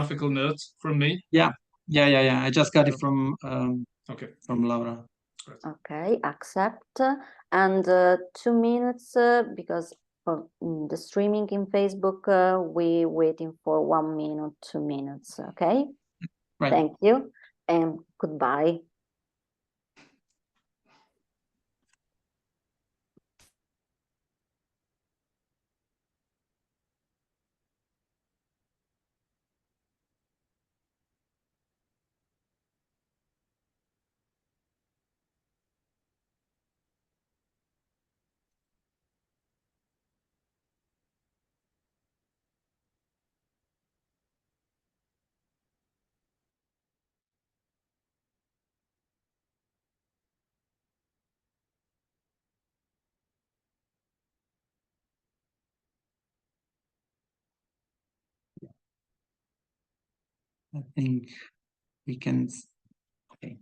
graphical notes from me? Yeah. I just got it from okay, from Laura. Okay, accept. And 2 minutes because for the streaming in Facebook, we waiting for 1 minute, 2 minutes. Okay. Right. Thank you and goodbye. I think we can. Okay.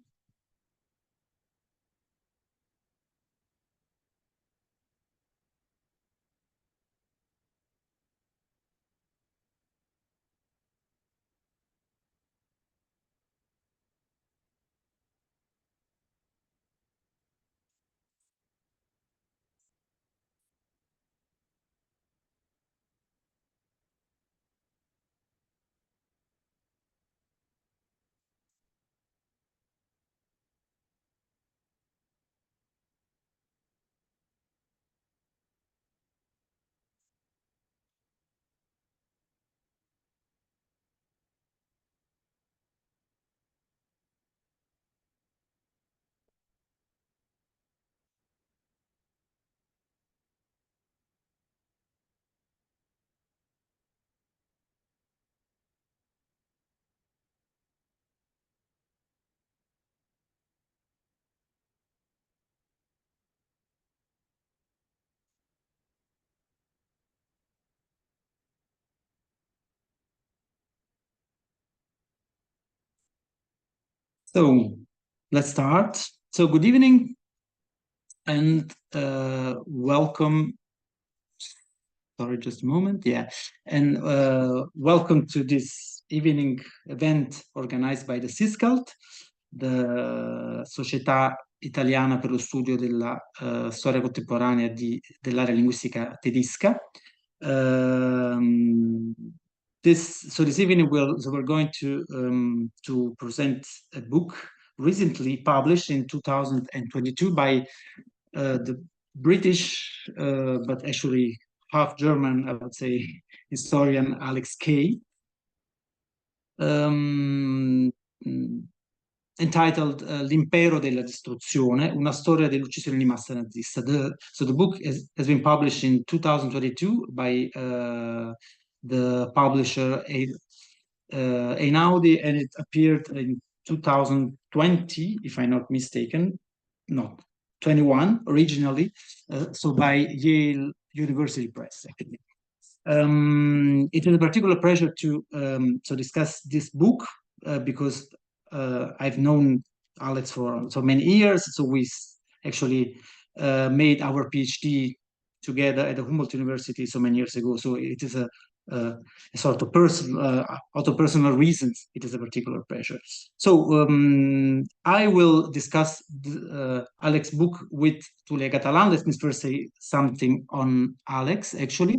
So let's start. So good evening and welcome. Sorry, just a moment. Yeah, and welcome to this evening event organized by the Siscalt, the Società Italiana per lo Studio della Storia Contemporanea dell'area linguistica tedesca. This evening we're going to present a book recently published in 2022 by the British, but actually half German, I would say, historian Alex Kay, entitled L'impero della distruzione, una storia dell'uccisione di massa nazista. So the book has been published in 2022 by the publisher Einaudi, and it appeared in 2020, if I'm not mistaken, not 21 originally, so by Yale University Press. It is a particular pleasure to discuss this book because I've known Alex for so many years. So we actually made our PhD together at the Humboldt University so many years ago. So it is a sort of out of personal reasons, it is a particular pleasure. So I will discuss Alex's book with Tullia Catalan. Let me first say something on Alex, actually.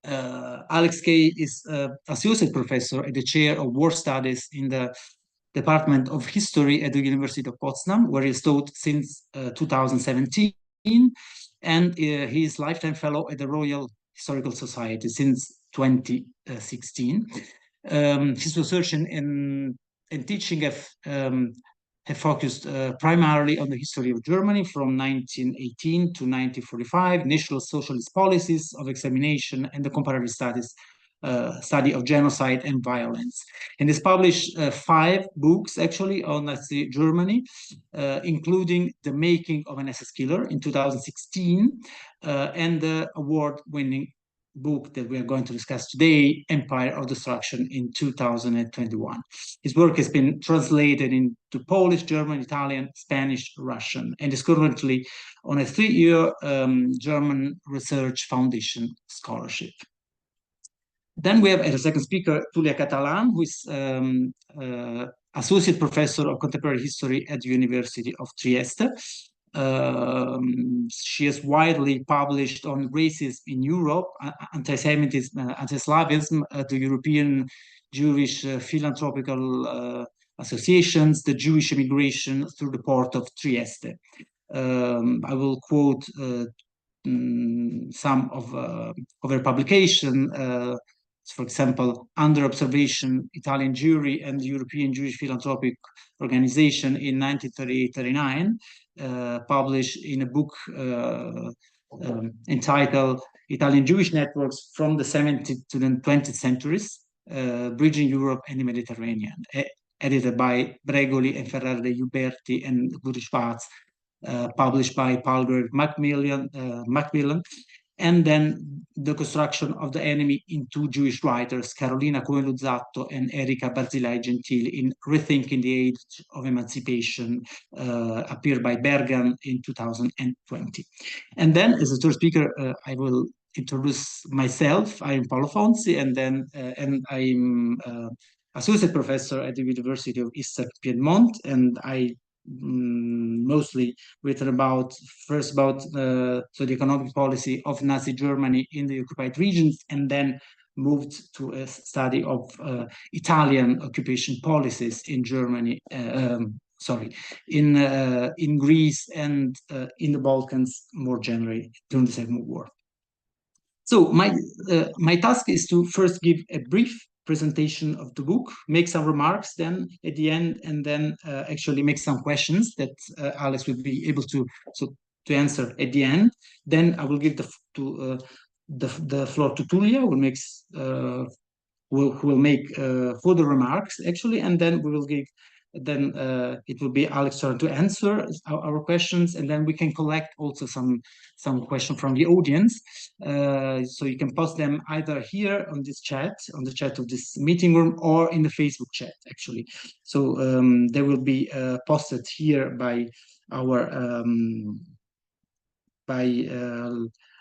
Alex Kay is associate professor at the chair of war studies in the Department of History at the University of Potsdam, where he's taught since 2017, and he is lifetime fellow at the Royal Historical Society since 2016. His research and teaching have focused primarily on the history of Germany from 1918 to 1945, National Socialist policies of examination, and the comparative study of genocide and violence. And he's published 5 books actually on Nazi Germany, including The Making of an SS Killer in 2016, and the award-winning book that we are going to discuss today, Empire of Destruction, in 2021. His work has been translated into Polish, German, Italian, Spanish, Russian, and is currently on a 3-year German Research Foundation scholarship. Then we have as a second speaker Tullia Catalan, who is associate professor of contemporary history at the University of Trieste. She has widely published on racism in Europe, anti-Semitism, anti-Slavism, the European Jewish philanthropical associations, the Jewish immigration through the port of Trieste. I will quote some of her publication. For example, Under Observation, Italian Jewry and the European Jewish Philanthropic Organization in 1938-39, published in a book entitled Italian Jewish Networks from the 17th to the 20th Centuries, Bridging Europe and the Mediterranean, edited by Bregoli and Ferrara de Uberti and Guru Schwartz, published by Paolo Macmillan. And then The Construction of the Enemy in two Jewish writers, Carolina Coelho-Zatto and Erika Barzilai Gentili, in Rethinking the Age of Emancipation, appeared by Bergan in 2020. And then, as a third speaker, I will introduce myself. I am Paolo Fonzi, and I'm associate professor at the University of Eastern Piemonte, and I mostly written about the economic policy of Nazi Germany in the occupied regions, and then moved to a study of Italian occupation policies in Germany, in Greece and in the Balkans more generally during the Second World War. So my task is to first give a brief presentation of the book, make some remarks then at the end, and then actually make some questions that Alex will be able to answer at the end. Then I will give the floor to Tullia, who will make further remarks actually, and then we will give. Then it will be Alex's turn to answer our questions, and then we can collect also some questions from the audience. So you can post them either here on this chat, on the chat of this meeting room, or in the Facebook chat actually. So they will be posted here by our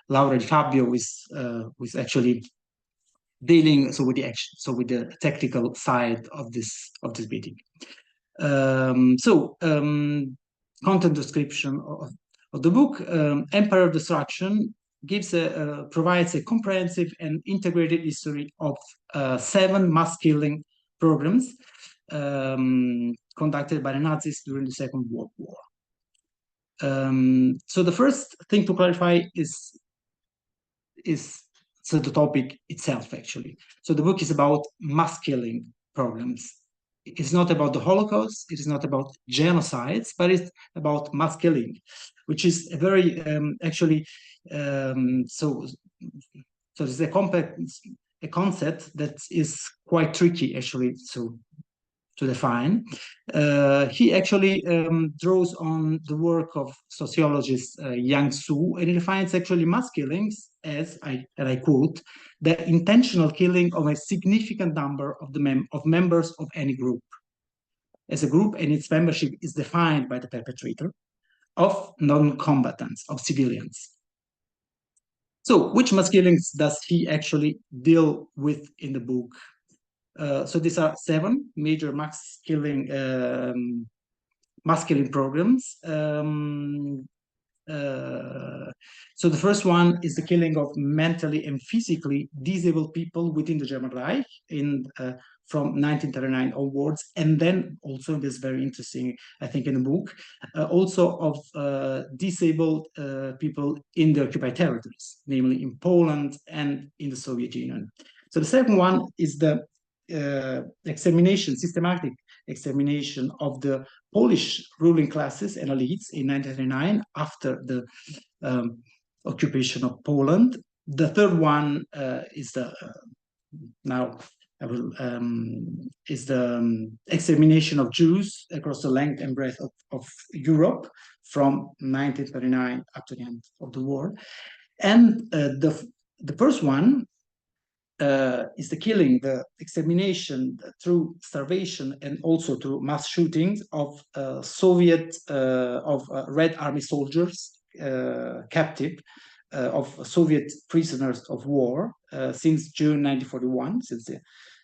Laura Di Fabio, who is actually dealing with the technical side of this meeting. Content description of the book. Empire of Destruction provides a comprehensive and integrated history of 7 mass killing programs conducted by the Nazis during the Second World War. So the first thing to clarify is the topic itself actually. So the book is about mass killing programs. It's not about the Holocaust, it is not about genocides, but it's about mass killing, which is a very so it's a concept that is quite tricky actually to define. He actually draws on the work of sociologist Yang Su, and he defines actually mass killings as, and I quote, the intentional killing of a significant number of members of any group. As a group, and its membership is defined by the perpetrator, of non-combatants, of civilians. So which mass killings does he actually deal with in the book? So these are 7 major mass killing programs. So the first one is the killing of mentally and physically disabled people within the German Reich from 1939 onwards, and then also, this is very interesting, I think, in the book, also of disabled people in the occupied territories, namely in Poland and in the Soviet Union. So the second one is the systematic extermination of the Polish ruling classes and elites in 1939 after the occupation of Poland. The third one is the extermination of Jews across the length and breadth of Europe from 1939 up to the end of the war. And the first one is the extermination through starvation and also through mass shootings of Red Army soldiers captive, of Soviet prisoners of war since June 1941, since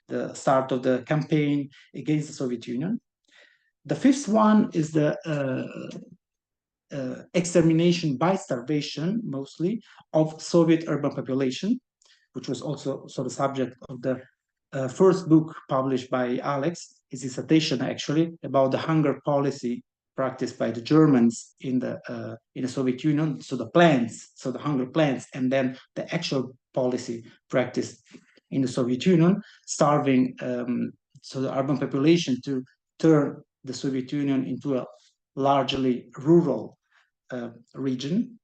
the start of the campaign against the Soviet Union. The fifth one is the extermination by starvation, mostly, of Soviet urban population, which was also the subject of the first book published by Alex, his dissertation actually, about the hunger policy practiced by the Germans in the Soviet Union. So the hunger plans, and then the actual policy practiced in the Soviet Union, starving the urban population to turn the Soviet Union into a largely rural region.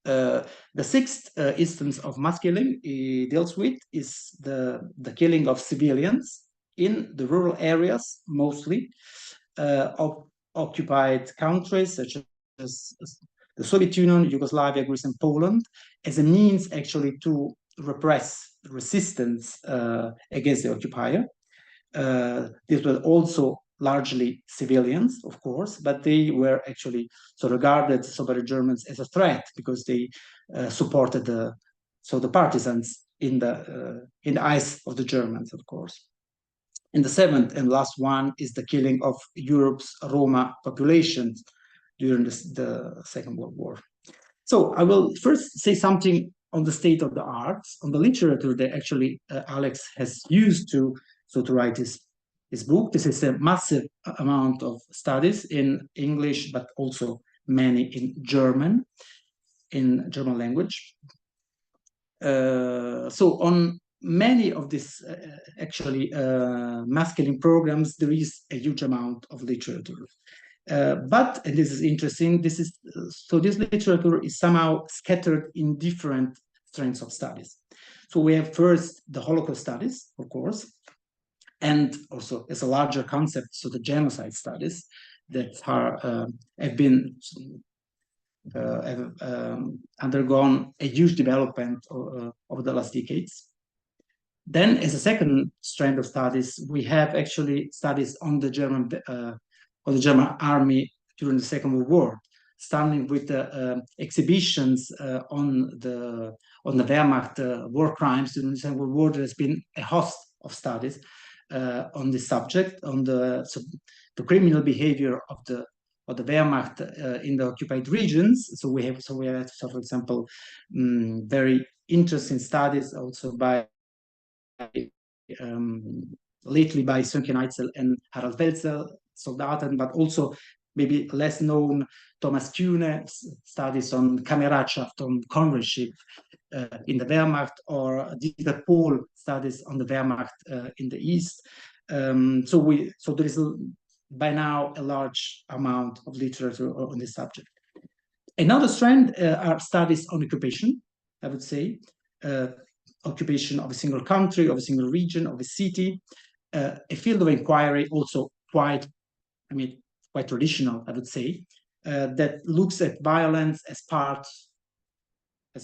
The sixth instance of mass killing he deals with is the killing of civilians in the rural areas, mostly of occupied countries such as the Soviet Union, Yugoslavia, Greece, and Poland, as a means actually to repress resistance against the occupier. These were also largely civilians, of course, but they were actually regarded by the Germans as a threat because they supported the partisans in the eyes of the Germans, of course. And the seventh and last one is the killing of Europe's Roma populations during the Second World War. So I will first say something on the state of the arts, on the literature that actually Alex has used to write his book. This is a massive amount of studies in English, but also many in German language. So on many of these mass killing programs, there is a huge amount of literature. But, and this is interesting, this literature is somehow scattered in different strands of studies. So we have first the Holocaust studies, of course, and also as a larger concept, so the genocide studies that have been undergone a huge development over the last decades. Then, as a second strand of studies, we have actually studies on the German army during the Second World War, starting with the exhibitions on the Wehrmacht war crimes during the Second World War. There has been a host of studies on this subject, on the criminal behavior of the Wehrmacht in the occupied regions. So we have, for example, very interesting studies also by lately by Sönke Neitzel and Harald Welzer, Soldaten, but also maybe less known Thomas Kuhne studies on Kameradschaft, on comradeship in the Wehrmacht, or Dieter Pohl studies on the Wehrmacht in the East. So there is by now a large amount of literature on this subject. Another strand are studies on occupation, I would say, occupation of a single country, of a single region, of a city, a field of inquiry also quite traditional, I would say, that looks at violence as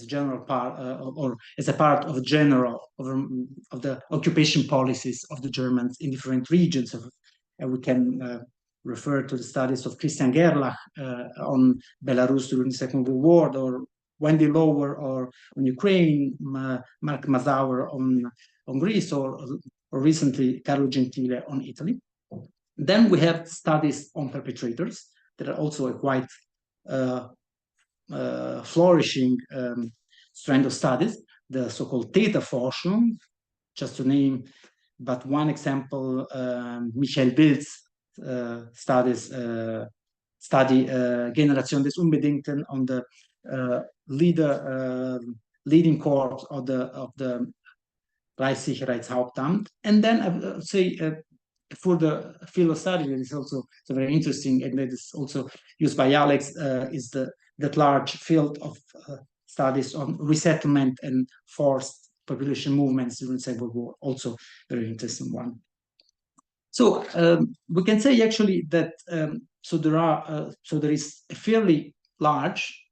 a general part, or as a part of the occupation policies of the Germans in different regions. And we can refer to the studies of Christian Gerlach on Belarus during the Second World War, or Wendy Lower or on Ukraine, Mark Mazauer on Greece, or recently Carlo Gentile on Italy. Then we have studies on perpetrators that are also a quite flourishing strand of studies, the so-called Täterforschung, just to name but one example. Michael Bild's study Generation des Unbedingten on the leading corps of the Reichssicherheitshauptamt. And then I would say for the field of study that is also very interesting, and that is also used by Alex, is that large field of studies on resettlement and forced population movements during the Second World War, also very interesting one. So we can say actually that there is a fairly large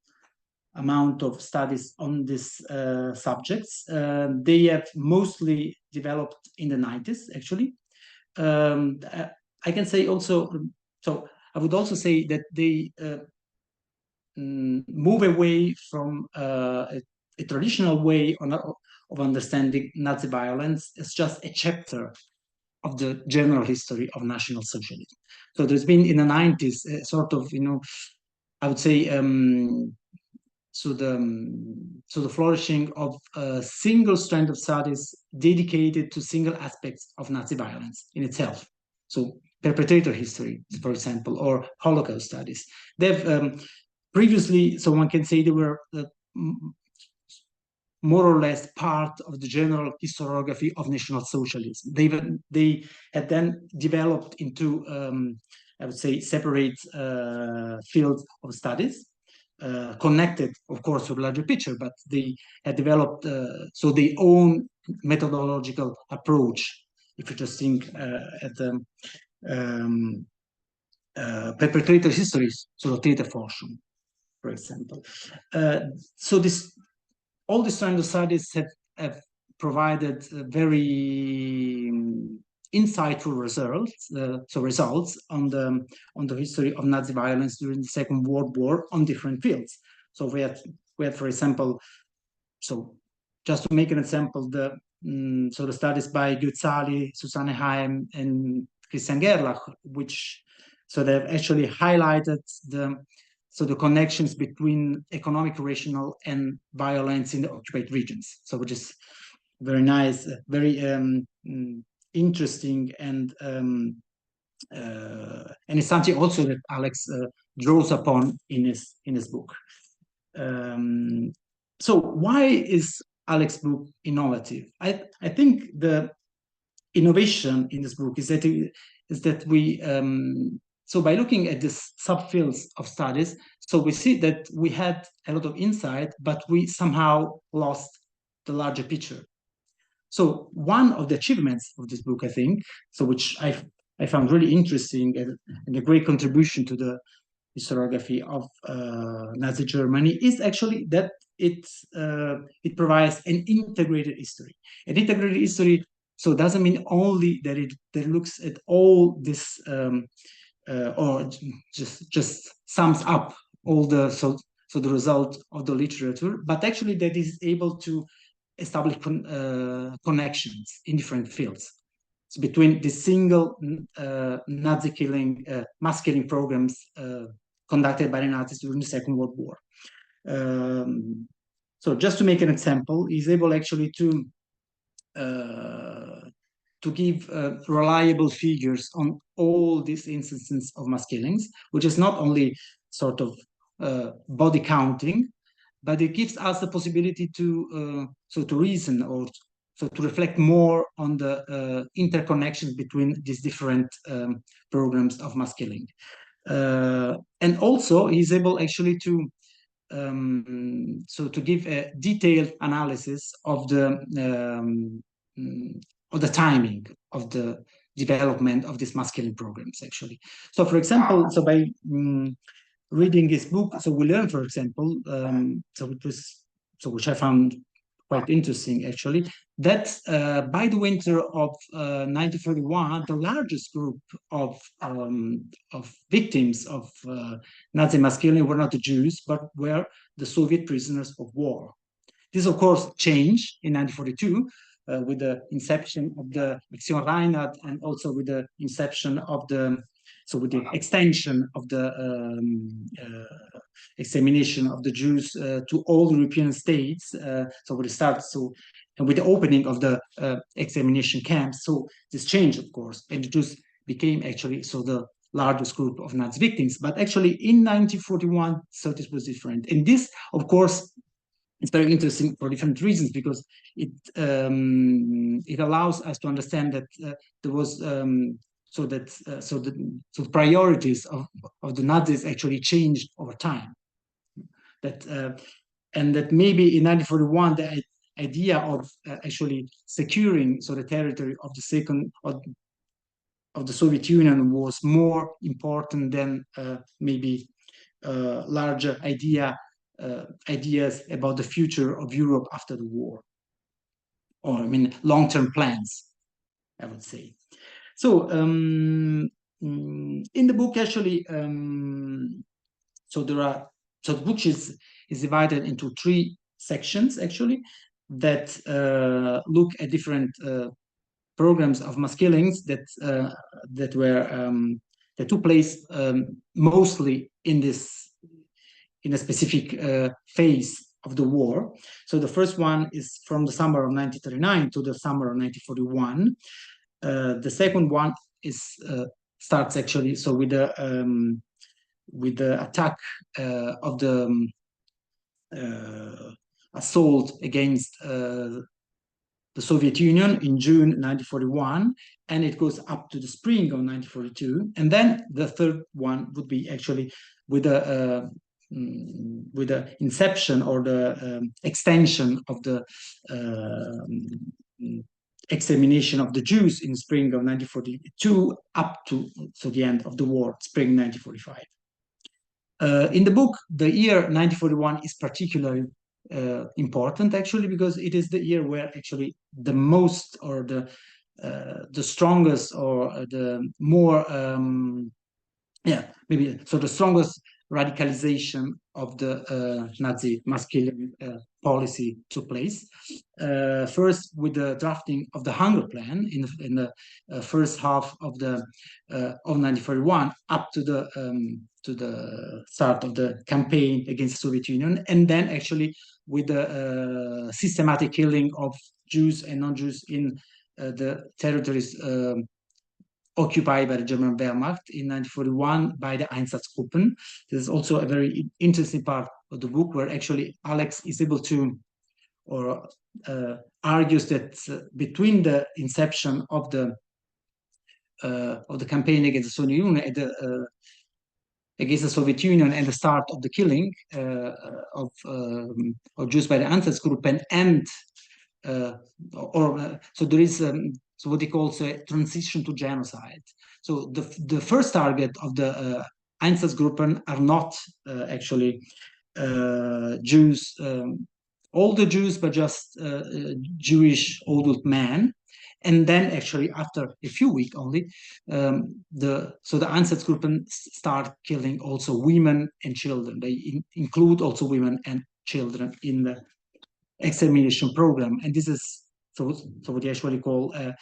amount of studies on these subjects. They have mostly developed in the 90s, actually. I can say also, so I would also say that they move away from a traditional way of understanding Nazi violence as just a chapter of the general history of National Socialism. So there's been in the 90s a sort of, I would say, so the flourishing of a single strand of studies dedicated to single aspects of Nazi violence in itself. So perpetrator history, for example, or Holocaust studies. They've previously, so one can say they were more or less part of the general historiography of National Socialism. They had then developed into, I would say, separate fields of studies, connected, of course, to the larger picture, but they had developed so their own methodological approach. If you just think at the perpetrator histories, so Täterforschung, for example. So all these kind of studies have provided very insightful results. Results on the history of Nazi violence during the Second World War on different fields. So we had, for example, so just to make an example, the studies by Guzzali, Susanne Heim, and Christian Gerlach, which they've actually highlighted the connections between economic rationale and violence in the occupied regions. So which is very nice, very interesting, and it's something also that Alex draws upon in his book. So why is Alex's book innovative? I think the innovation in this book is that we so by looking at these subfields of studies, so we see that we had a lot of insight, but we somehow lost the larger picture. So one of the achievements of this book, I think, so which I found really interesting and a great contribution to the historiography of Nazi Germany, is actually that it provides an integrated history. An integrated history, so doesn't mean only that it looks at all this or just sums up all the the result of the literature, but actually that is able to establish connections in different fields. So between the single Nazi killing, mass killing programs conducted by the Nazis during the Second World War. So just to make an example, he's able actually to give reliable figures on all these instances of mass killings, which is not only sort of body counting, but it gives us the possibility to to reason or to reflect more on the interconnections between these different programs of mass killing. And also he's able actually to to give a detailed analysis of the timing of the development of these mass killing programs, actually. So for example, so by reading this book, so we learn, for example, which I found quite interesting, actually, that by the winter of 1941, the largest group of victims of Nazi mass killing were not the Jews, but were the Soviet prisoners of war. This, of course, changed in 1942 with the inception of the Action Reinhardt, and also with the inception of the with the extension of the extermination of the Jews to all European states. So with the start, and with the opening of the extermination camps, so this changed, of course, and the Jews became actually the largest group of Nazi victims. But actually, in 1941, so this was different, and this, of course, it's very interesting for different reasons, because it allows us to understand that there was the priorities of the Nazis actually changed over time. And that maybe in 1941 the idea of actually securing the territory of the Soviet Union was more important than maybe larger ideas about the future of Europe after the war, or I mean long-term plans, I would say. So in the book, actually, the book is divided into 3 sections, actually. that look at different programs of mass killings that took place mostly in a specific phase of the war. So the first one is from the summer of 1939 to the summer of 1941. The second one is starts actually with the attack of the assault against the Soviet Union in June 1941, and it goes up to the spring of 1942. And then the third one would be actually with the inception or the extension of the extermination of the Jews in spring of 1942 up to the end of the war, spring 1945. In the book, the year 1941 is particularly important, actually, because it is the year where actually the most or the strongest or the more the strongest radicalization of the Nazi mass killing policy took place. First, with the drafting of the Hunger Plan in the first half of 1941, up to the start of the campaign against the Soviet Union, and then actually with the systematic killing of Jews and non-Jews in the territories occupied by the German Wehrmacht in 1941 by the Einsatzgruppen. This is also a very interesting part of the book, where actually Alex is able to, or argues that between the inception of the campaign against the Soviet Union and the start of the killing of Jews by the Einsatzgruppen, and so there is so what he calls a transition to genocide. So the first target of the Einsatzgruppen are not actually Jews, older Jews, but just Jewish adult men. And then actually after a few weeks only, the Einsatzgruppen start killing also women and children. They include also women and children in the extermination program. And this is so what they actually call a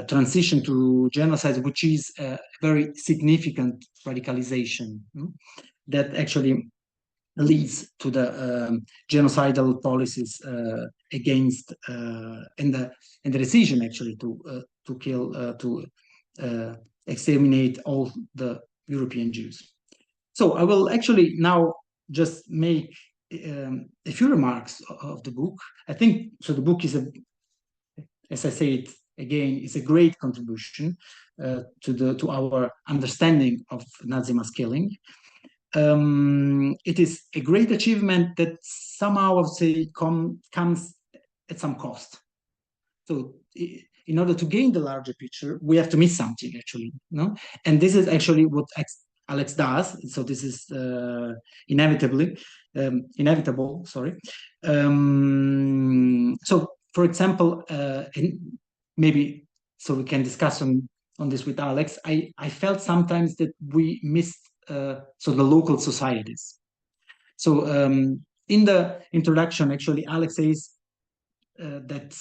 transition to genocide, which is a very significant radicalization that actually leads to the genocidal policies against and the decision actually to kill to exterminate all the European Jews. So I will actually now just make a few remarks of the book. I think so. The book is as I say it again, is a great contribution to our understanding of Nazi mass killing. It is a great achievement that somehow, I would say, comes at some cost. So in order to gain the larger picture, we have to miss something, actually. No? And this is actually what Alex does. So this is inevitable. So, for example, maybe so we can discuss on this with Alex. I felt sometimes that we missed the local societies. So in the introduction, actually, Alex says that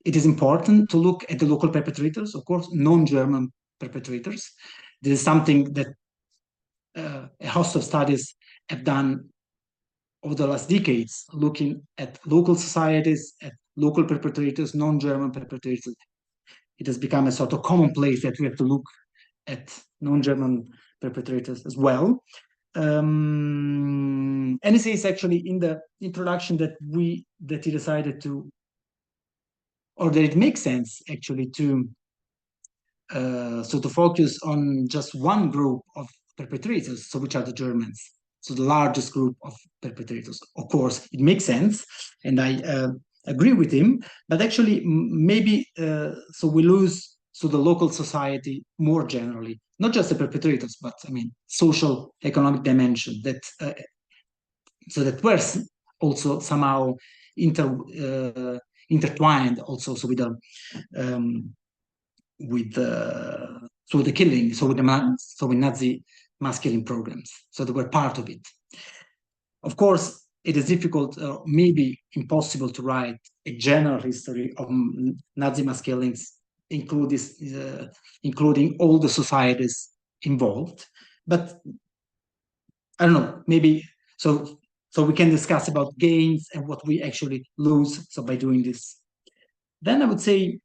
it is important to look at the local perpetrators, of course, non-German perpetrators. This is something that a host of studies have done over the last decades, looking at local societies, at local perpetrators, non-German perpetrators. It has become a sort of commonplace that we have to look at non-German perpetrators as well. And he says actually in the introduction that he decided to, or that it makes sense actually to focus on just one group of perpetrators, so which are the Germans. So the largest group of perpetrators. Of course, it makes sense, and I agree with him. But actually, maybe so we lose the local society more generally, not just the perpetrators, but I mean social economic dimension that so that were also somehow intertwined also so with the killing, with Nazi mass killing programs. So they were part of it. Of course, it is difficult, maybe impossible, to write a general history of Nazi mass killings, including all the societies involved. But I don't know, maybe so we can discuss about gains and what we actually lose so by doing this. Then I would say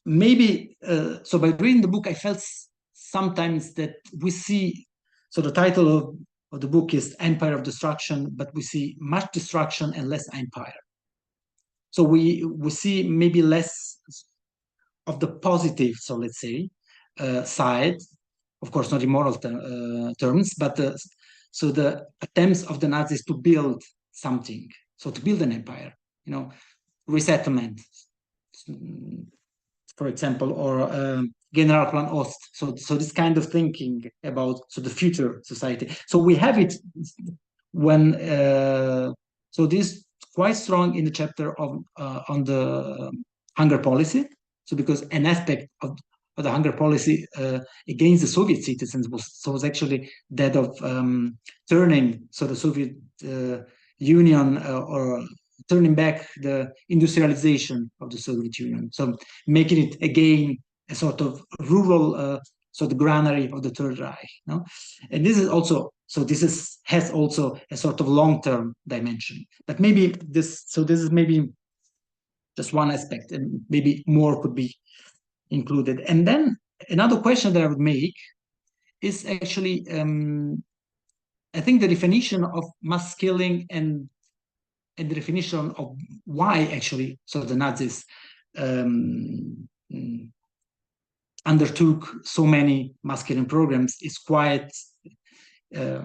maybe so by reading the book, I felt sometimes that we see, so the title of the book is Empire of Destruction, but we see much destruction and less empire. So we see maybe less of the positive, so let's say, side, of course not in moral terms, but so the attempts of the Nazis to build something, so to build an empire, you know, resettlement, for example, or Generalplan Ost. So this kind of thinking about the future society. So we have it when so this quite strong in the chapter of on the hunger policy. So because an aspect of the hunger policy against the Soviet citizens was actually that of turning the Soviet Union or turning back the industrialization of the Soviet Union, so making it again a sort of rural, the granary of the Third Reich. No? And this is also, has also a sort of long-term dimension. But maybe this is maybe just one aspect, and maybe more could be included. And then another question that I would make is actually, I think the definition of mass killing and the definition of why actually the Nazis undertook so many mass killing programs is quite, it's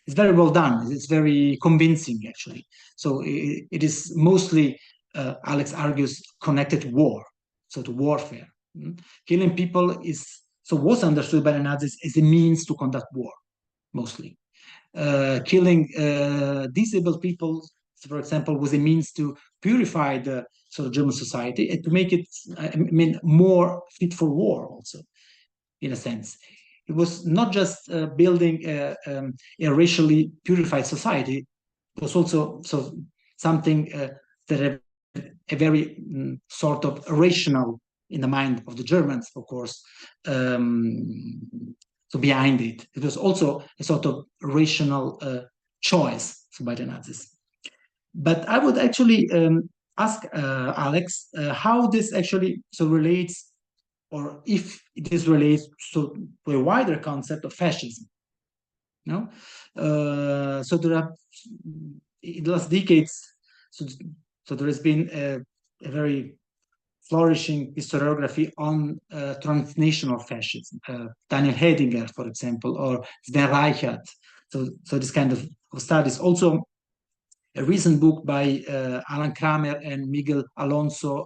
very well done. It's very convincing actually. So it is mostly, Alex argues, connected to war, so to warfare. Killing people was understood by the Nazis as a means to conduct war, mostly. Killing disabled people, for example, was a means to purify the German society and to make it, more fit for war also, in a sense. It was not just building a racially purified society, it was also something that had a very sort of rational in the mind of the Germans, of course, behind it. It was also a sort of rational choice by the Nazis. But I would actually ask Alex how this actually relates, or if it is related to a wider concept of fascism. No, so there are, in the last decades, so there has been a very flourishing historiography on transnational fascism. Daniel Hedinger, for example, or Sven Reichert. So this kind of studies. Also, a recent book by Alan Kramer and Miguel Alonso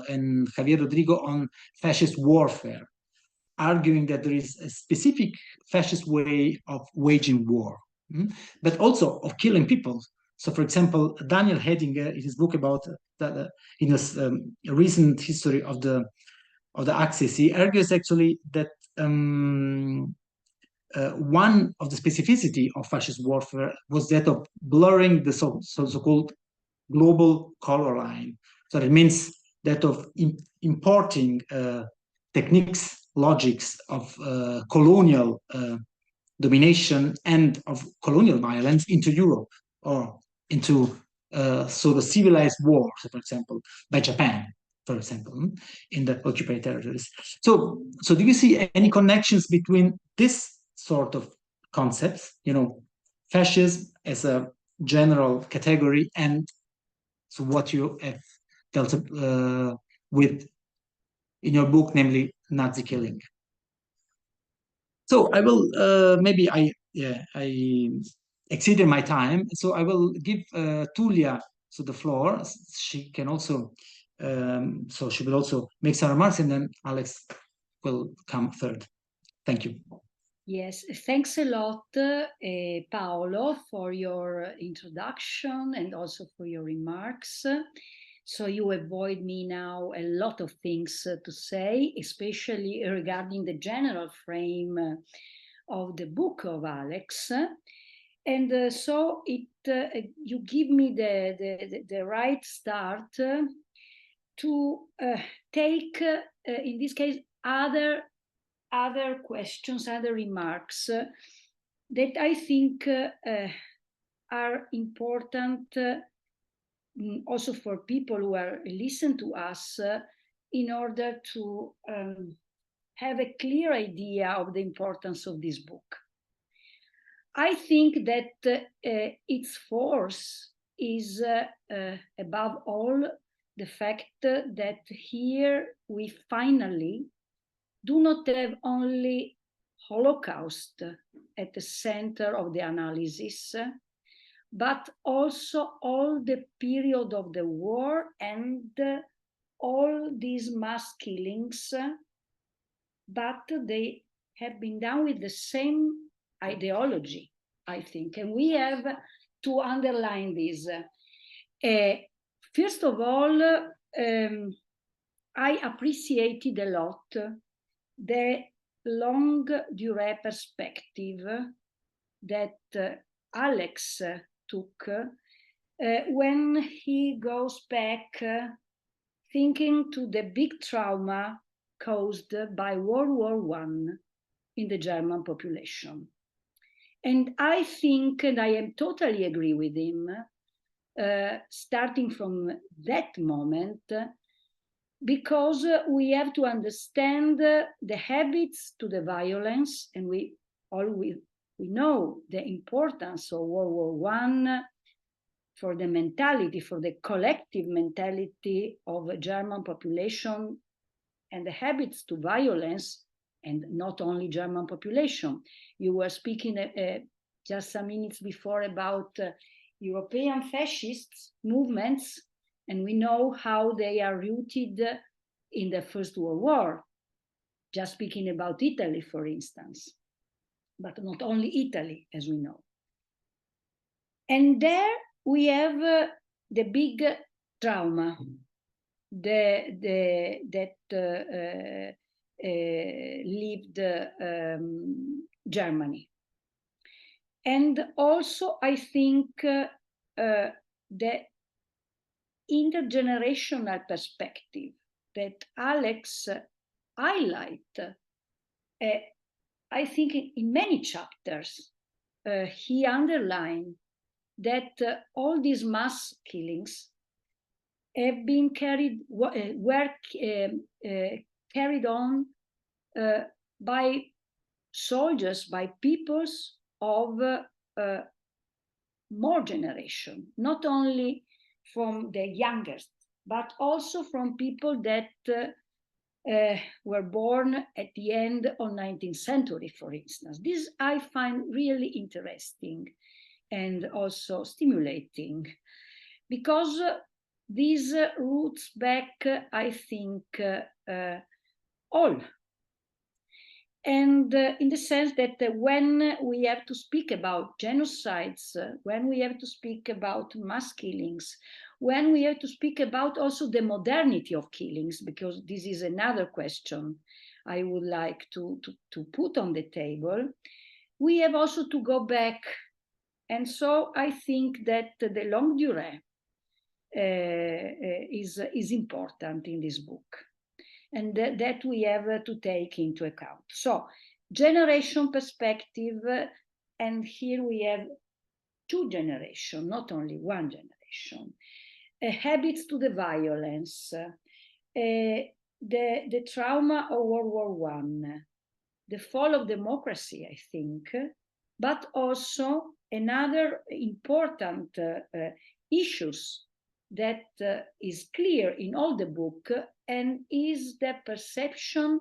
and Javier Rodrigo on fascist warfare, arguing that there is a specific fascist way of waging war, but also of killing people. So, for example, Daniel Hedinger, in his book about in his recent history of the Axis, he argues actually that one of the specificity of fascist warfare was that of blurring the so-called global color line. So it means that of importing techniques, logics of colonial domination and of colonial violence into Europe, or into the civilized war, for example, by Japan, for example, in the occupied territories. So do you see any connections between this sort of concepts, fascism as a general category, and what you have dealt with in your book, namely Nazi killing? So I will maybe I exceeded my time, so I will give Tullia the floor. She can also she will also make some remarks, and then Alex will come third. Thank you. Yes, thanks a lot, Paolo, for your introduction and also for your remarks. So you avoid me now a lot of things to say, especially regarding the general frame of the book of Alex. And so you give me the right start to take, in this case, other questions, other remarks that I think are important also for people who are listen to us in order to have a clear idea of the importance of this book. I think that its force is above all the fact that here we finally do not have only Holocaust at the center of the analysis, but also all the period of the war and all these mass killings, but they have been done with the same ideology, I think, and we have to underline this. First of all, I appreciated a lot the long durée perspective that Alex took when he goes back thinking to the big trauma caused by World War I in the German population. And I think, and I am totally agree with him, starting from that moment, because we have to understand the habits to the violence, and we know the importance of World War I for the mentality, for the collective mentality of the German population, and the habits to violence, and not only German population. You were speaking just some minutes before about European fascist movements, and we know how they are rooted in the First World War. Just speaking about Italy, for instance, but not only Italy, as we know. And there we have the big trauma that lived Germany. And also, I think the intergenerational perspective that Alex highlight, I think in many chapters, he underlined that all these mass killings have been carried on by soldiers, by peoples of more generation, not only from the youngest, but also from people that were born at the end of 19th century, for instance. This I find really interesting and also stimulating, because these roots back, I think, all. And in the sense that when we have to speak about genocides, when we have to speak about mass killings, when we have to speak about also the modernity of killings, because this is another question I would like to put on the table, we have also to go back. And so I think that the longue durée is important in this book, and that we have to take into account. So, generation perspective, and here we have two generations, not only one generation. Habits to the violence, the trauma of World War I, the fall of democracy, I think, but also another important issues that is clear in all the book, and is the perception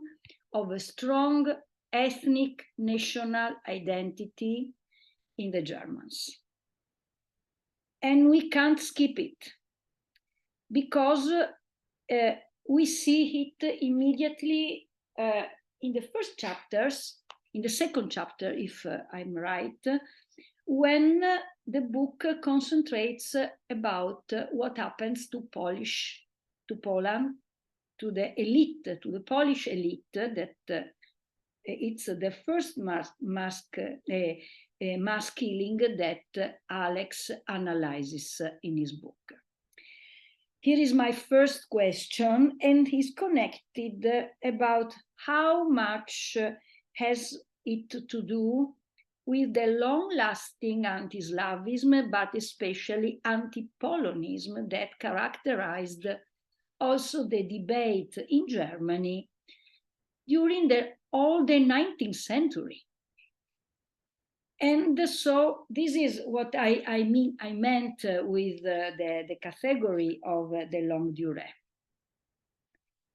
of a strong ethnic national identity in the Germans. And we can't skip it, because we see it immediately in the first chapters, in the second chapter, if I'm right, when the book concentrates about what happens to Poland, to the elite, to the Polish elite that it's the first mass killing that Alex analyzes in his book. Here is my first question, and he's connected about how much has it to do with the long-lasting anti-Slavism, but especially anti-Polonism that characterized also the debate in Germany during all the 19th century. And so this is what I meant with the category of the longue durée.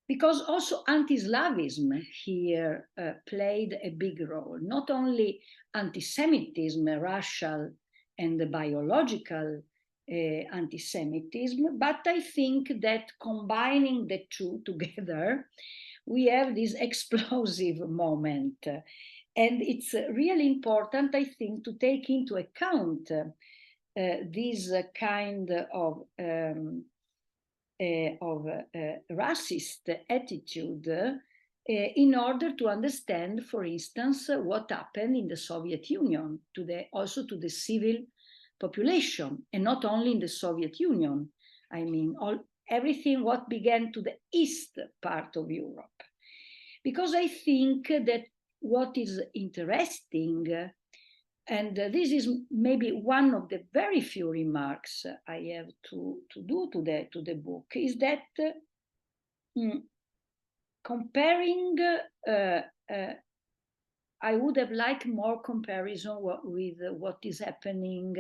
Because also anti-Slavism here played a big role, not only anti-Semitism, racial and biological anti-Semitism, but I think that combining the two together, we have this explosive moment. And it's really important, I think, to take into account this kind of racist attitude in order to understand, for instance, what happened in the Soviet Union, also to the civil population, and not only in the Soviet Union. I mean, everything what began to the east part of Europe. Because I think that what is interesting, and this is maybe one of the very few remarks I have to do to the book, is that comparing, I would have liked more comparison with what is happening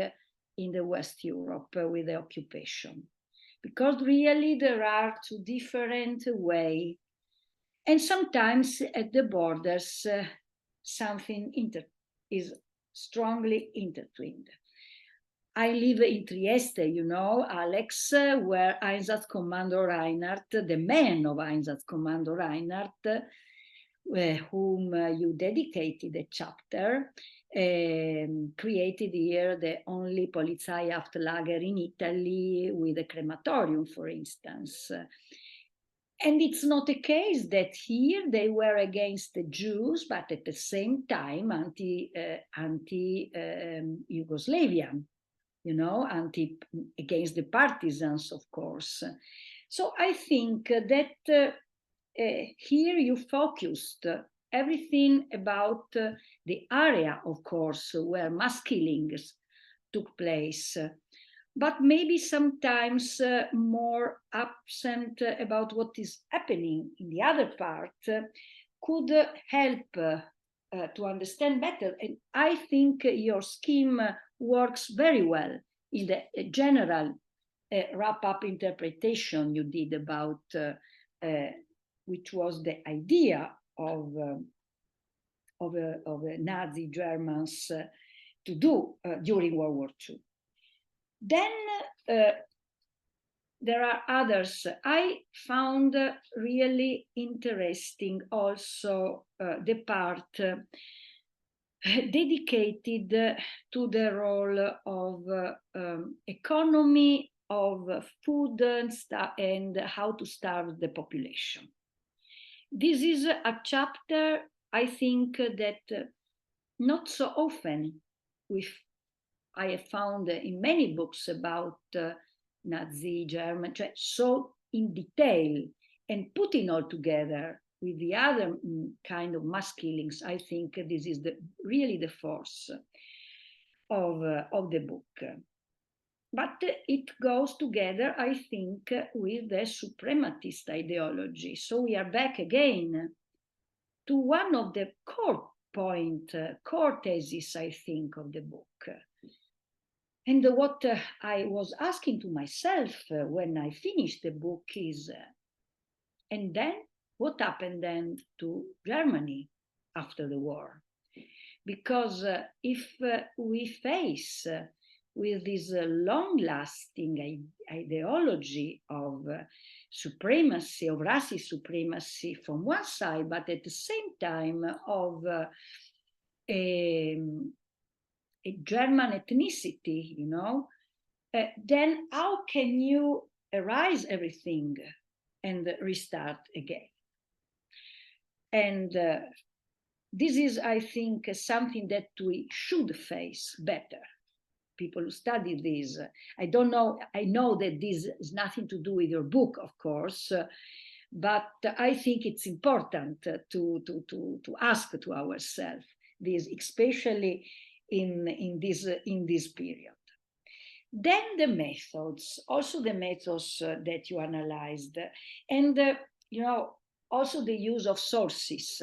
in the West Europe with the occupation, because really there are two different ways. And sometimes at the borders, something is strongly intertwined. I live in Trieste, you know, Alex, where Einsatzkommando Reinhardt, the man of Einsatzkommando Reinhardt, whom you dedicated a chapter, created here the only Polizeihaftlager in Italy with a crematorium, for instance. And it's not a case that here they were against the Jews, but at the same time anti-Yugoslavia, you know, against the partisans, of course. So I think that here you focused everything about the area, of course, where mass killings took place, but maybe sometimes more absent about what is happening in the other part could help to understand better. And I think your scheme works very well in the general wrap-up interpretation you did about which was the idea of Nazi Germans to do during World War II. Then there are others. I found really interesting also the part dedicated to the role of economy, of food and how to starve the population. This is a chapter, I think, that not so often I have found in many books about Nazi Germany, so in detail, and putting all together with the other kind of mass killings. I think this is really the force of the book. But it goes together, I think, with the suprematist ideology. So we are back again to one of the core theses, I think, of the book. And what I was asking to myself when I finished the book is, and then what happened then to Germany after the war? Because if we face with this long-lasting ideology of supremacy, of racist supremacy from one side, but at the same time of a German ethnicity, you know, then how can you erase everything and restart again? And this is, I think, something that we should face better. People who study this. I don't know, I know that this has nothing to do with your book, of course, but I think it's important to ask to ourselves this, especially in this period. Then the methods, also the methods that you analyzed, and you know, also the use of sources.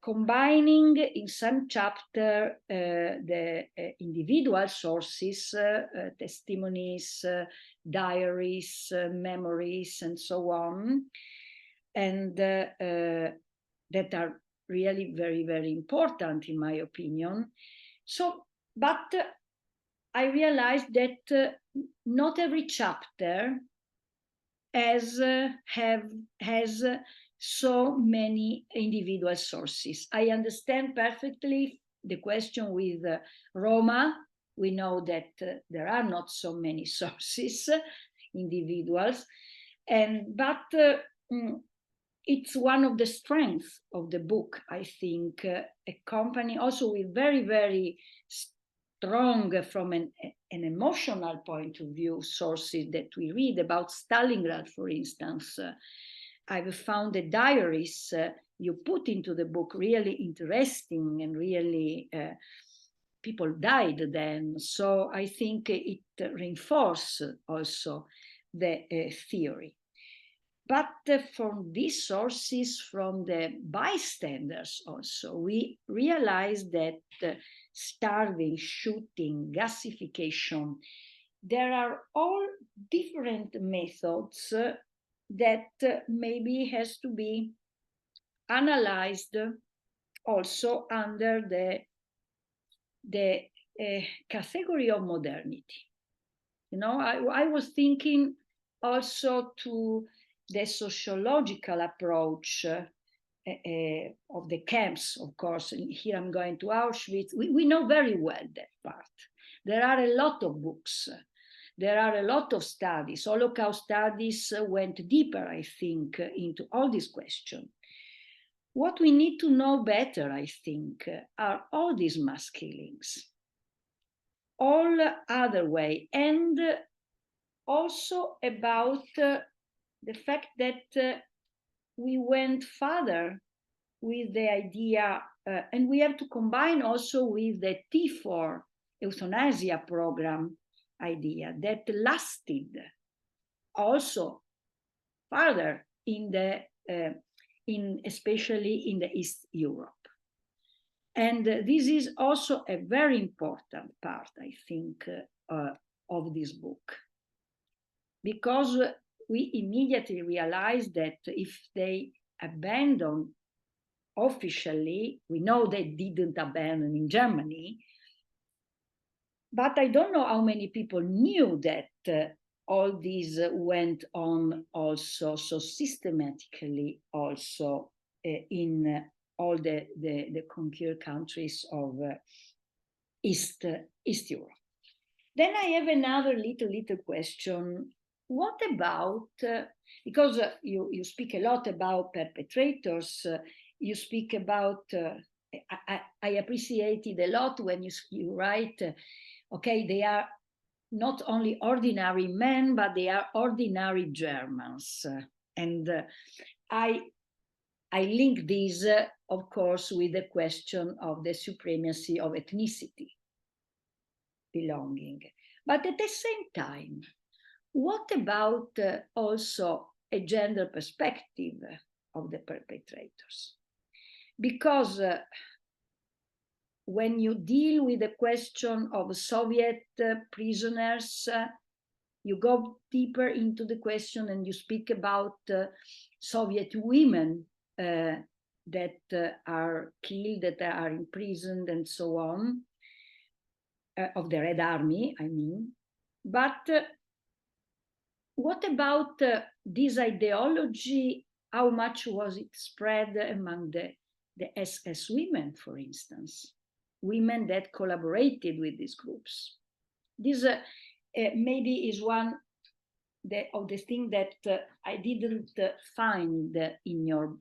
Combining in some chapter the individual sources, testimonies, diaries, memories, and so on, and that are really very, very important in my opinion. So, but I realized that not every chapter has so many individual sources. I understand perfectly the question with Roma. We know that there are not so many sources, individuals, but it's one of the strengths of the book, I think, accompanying also with very, very strong from an emotional point of view sources that we read about Stalingrad, for instance. I've found the diaries you put into the book really interesting, and really people died then. So I think it reinforces also the theory. But from these sources, from the bystanders also, we realize that starving, shooting, gasification, there are all different methods that maybe has to be analyzed also under the category of modernity. You know, I was thinking also to the sociological approach of the camps, of course. And here I'm going to Auschwitz. We know very well that part. There are a lot of books. There are a lot of studies. Holocaust studies went deeper, I think, into all these questions. What we need to know better, I think, are all these mass killings, all other way, and also about the fact that we went further with the idea, and we have to combine also with the T4 euthanasia program idea that lasted also further in the especially in the East Europe. And this is also a very important part, I think, of this book, because we immediately realized that if they abandon officially, we know they didn't abandon in Germany, but I don't know how many people knew that all these went on also so systematically also in all the conquered countries of East Europe. Then I have another little question. What about, because you speak a lot about perpetrators, you speak about, I appreciated a lot when you write, okay, they are not only ordinary men, but they are ordinary Germans. And I link this, of course, with the question of the supremacy of ethnicity, belonging. But at the same time, what about also a gender perspective of the perpetrators? Because when you deal with the question of Soviet prisoners, you go deeper into the question and you speak about Soviet women that are killed, that are imprisoned, and so on, of the Red Army, I mean. But what about this ideology? How much was it spread among the SS women, for instance? Women that collaborated with these groups. This maybe is one of the things that I didn't find in your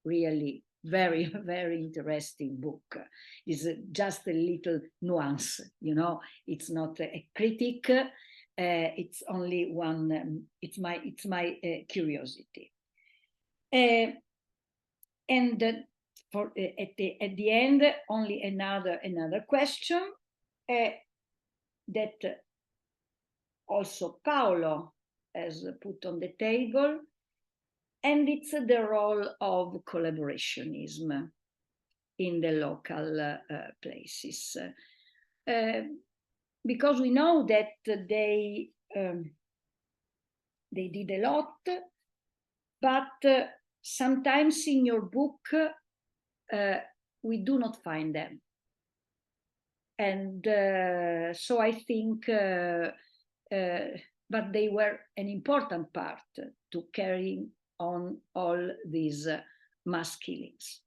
really very, very interesting book. It's just a little nuance, you know. It's not a critic. It's only one. It's my curiosity. And for at the end, only another question that also Paolo has put on the table, and it's the role of collaborationism in the local places, because we know that they did a lot, but sometimes in your book we do not find them, and so I think, but they were an important part to carry on all these mass killings.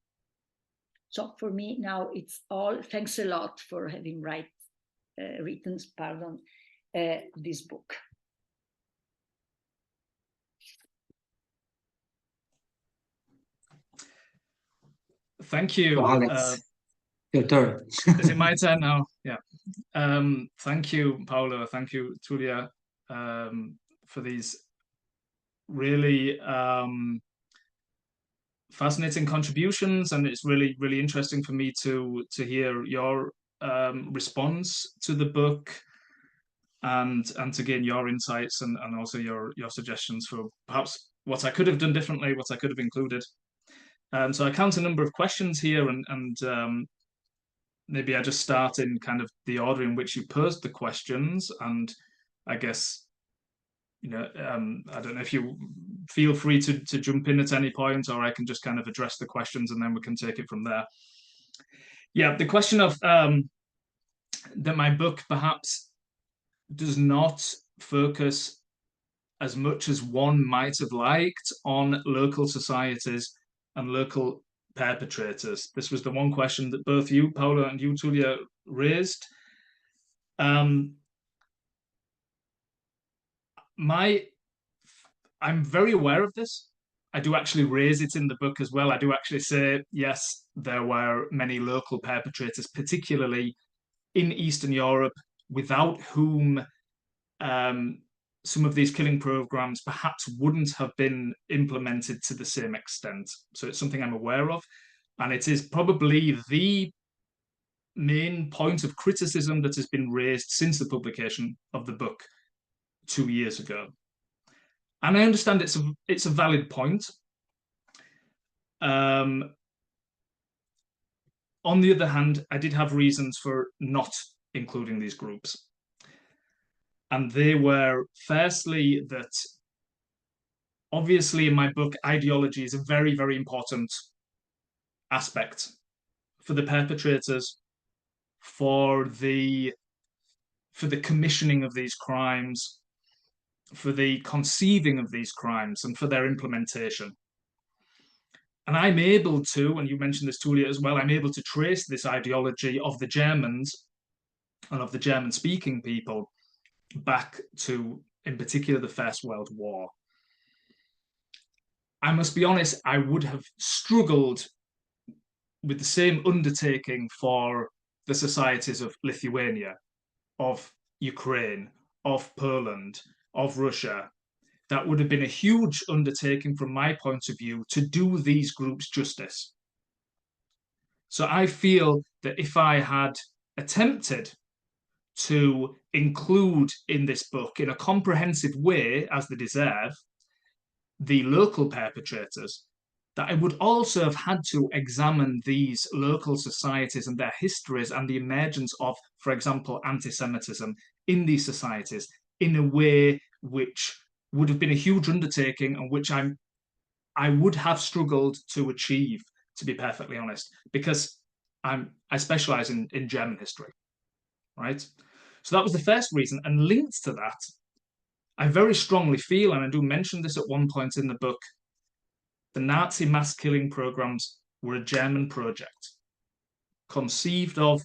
So for me now it's all. Thanks a lot for having written this book. Thank you. So Alex, your turn. Is it my turn now? Yeah. Thank you, Paolo. Thank you, Tullia, for these really fascinating contributions, and it's really, really interesting for me to hear your response to the book, and to gain your insights and also your suggestions for perhaps what I could have done differently, what I could have included. So I count a number of questions here, and maybe I just start in kind of the order in which you posed the questions, and I guess, you know, I don't know if you feel free to jump in at any point, or I can just kind of address the questions and then we can take it from there. Yeah, the question of that my book perhaps does not focus as much as one might have liked on local societies and local perpetrators. This was the one question that both you, Paolo, and you, Tullia, raised. I'm very aware of this. I do actually raise it in the book as well. I do actually say, yes, there were many local perpetrators, particularly in Eastern Europe, without whom some of these killing programs perhaps wouldn't have been implemented to the same extent. So it's something I'm aware of. And it is probably the main point of criticism that has been raised since the publication of the book 2 years ago. And I understand it's a valid point. On the other hand, I did have reasons for not including these groups. And they were, firstly, that obviously in my book, ideology is a very, very important aspect for the perpetrators, for the commissioning of these crimes, for the conceiving of these crimes, and for their implementation. And I'm able to, and you mentioned this, Tullia, as well, I'm able to trace this ideology of the Germans and of the German-speaking people back to, in particular, the First World War. I must be honest, I would have struggled with the same undertaking for the societies of Lithuania, of Ukraine, of Poland, of Russia. That would have been a huge undertaking from my point of view to do these groups justice. So I feel that if I had attempted to include in this book, in a comprehensive way, as they deserve, the local perpetrators, that I would also have had to examine these local societies and their histories and the emergence of, for example, anti-Semitism in these societies in a way which would have been a huge undertaking, and which I would have struggled to achieve, to be perfectly honest, because I specialize in German history, right? So that was the first reason. And linked to that, I very strongly feel, and I do mention this at one point in the book, the Nazi mass killing programs were a German project, conceived of,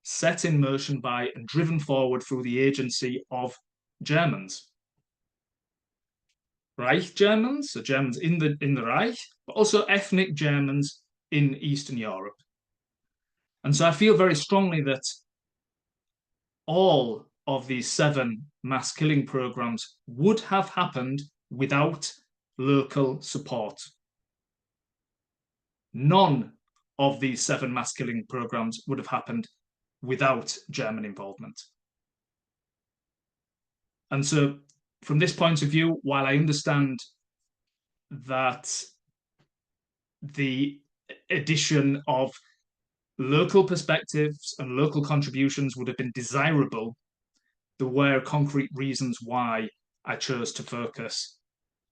set in motion by, and driven forward through the agency of Germans. Reich Germans, so Germans in the Reich, but also ethnic Germans in Eastern Europe. And so I feel very strongly that all of these 7 mass killing programs would have happened without local support. None of these 7 mass killing programs would have happened without German involvement. And so from this point of view, while I understand that the addition of local perspectives and local contributions would have been desirable, there were concrete reasons why I chose to focus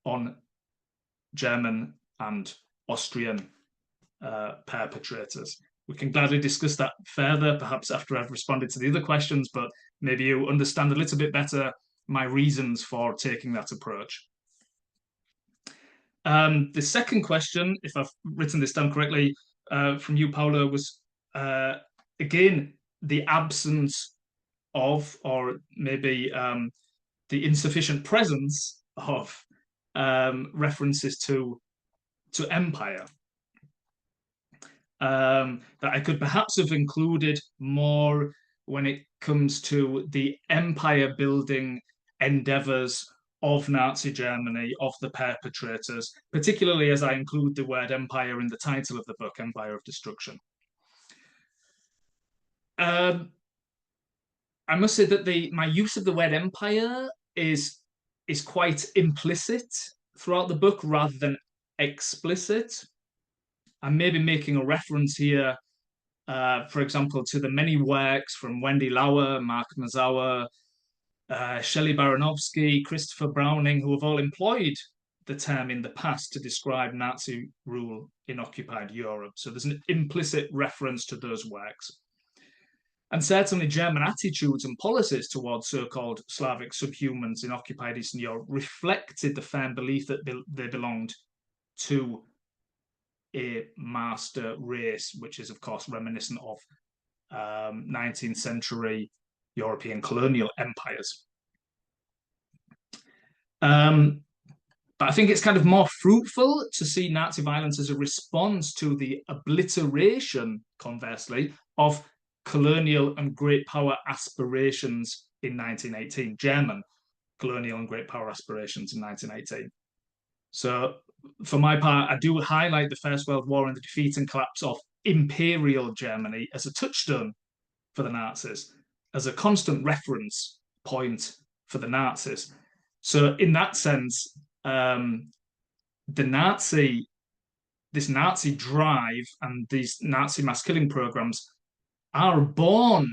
on German and Austrian perpetrators. We can gladly discuss that further, perhaps after I've responded to the other questions, but maybe you understand a little bit better my reasons for taking that approach. The second question, if I've written this down correctly, from you, Paolo, was again the absence of, or maybe the insufficient presence of references to empire. That I could perhaps have included more when it comes to the empire building endeavors of Nazi Germany, of the perpetrators, particularly as I include the word empire in the title of the book, Empire of Destruction. I must say that my use of the word empire is quite implicit throughout the book rather than explicit. I'm maybe making a reference here, for example, to the many works from Wendy Lauer, Mark Mazower, Shelley Baranovsky, Christopher Browning, who have all employed the term in the past to describe Nazi rule in occupied Europe. So there's an implicit reference to those works. And certainly German attitudes and policies towards so-called Slavic subhumans in occupied Eastern Europe reflected the firm belief that they belonged to a master race, which is, of course, reminiscent of 19th century European colonial empires. But I think it's kind of more fruitful to see Nazi violence as a response to the obliteration, conversely, of colonial and great power aspirations in 1918, German colonial and great power aspirations in 1918. So for my part, I do highlight the First World War and the defeat and collapse of Imperial Germany as a touchstone for the Nazis, as a constant reference point for the Nazis. So in that sense, this Nazi drive and these Nazi mass killing programs are born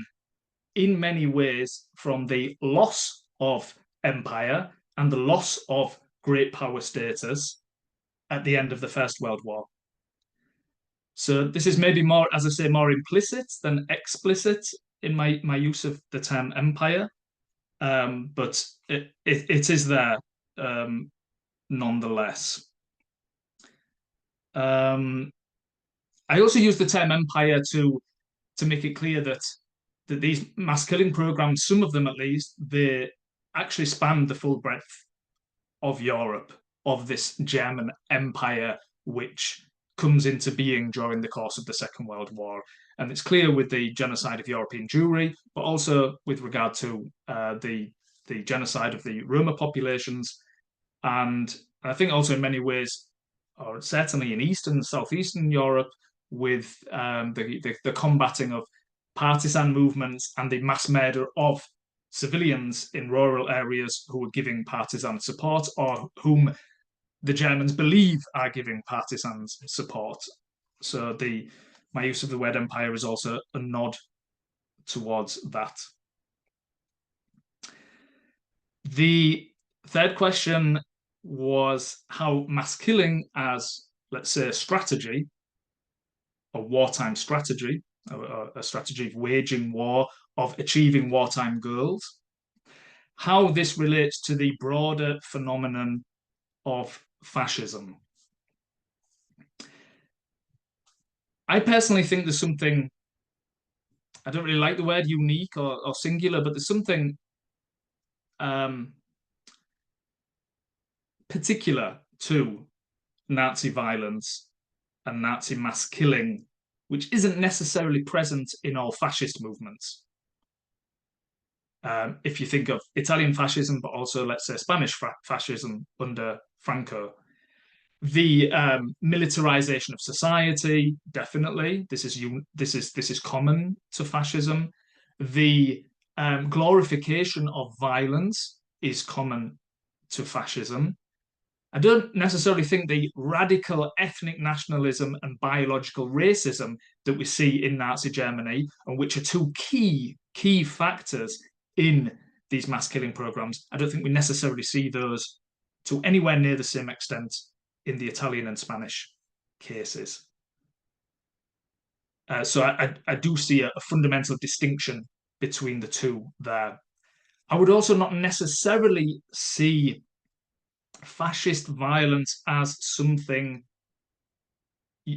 in many ways from the loss of empire and the loss of great power status at the end of the First World War. So this is maybe more, as I say, more implicit than explicit in my use of the term empire, but it is there nonetheless. I also use the term empire to make it clear that these mass killing programs, some of them at least, they actually span the full breadth of Europe, of this German empire, which comes into being during the course of the Second World War. And it's clear with the genocide of European Jewry, but also with regard to the genocide of the Roma populations. And I think also in many ways, or certainly in Eastern and Southeastern Europe, with the combating of partisan movements and the mass murder of civilians in rural areas who are giving partisan support, or whom the Germans believe are giving partisan support. So my use of the word empire is also a nod towards that. The third question was how mass killing as, let's say, a strategy, a wartime strategy, a strategy of waging war, of achieving wartime goals, how this relates to the broader phenomenon of fascism. I personally think there's something, I don't really like the word unique or singular, but there's something particular to Nazi violence and Nazi mass killing, which isn't necessarily present in all fascist movements. If you think of Italian fascism, but also, let's say, Spanish fascism under Franco, the militarization of society, definitely, this is common to fascism. The glorification of violence is common to fascism. I don't necessarily think the radical ethnic nationalism and biological racism that we see in Nazi Germany, and which are two key factors in these mass killing programs, I don't think we necessarily see those to anywhere near the same extent in the Italian and Spanish cases. So I do see a fundamental distinction between the two there. I would also not necessarily see fascist violence as something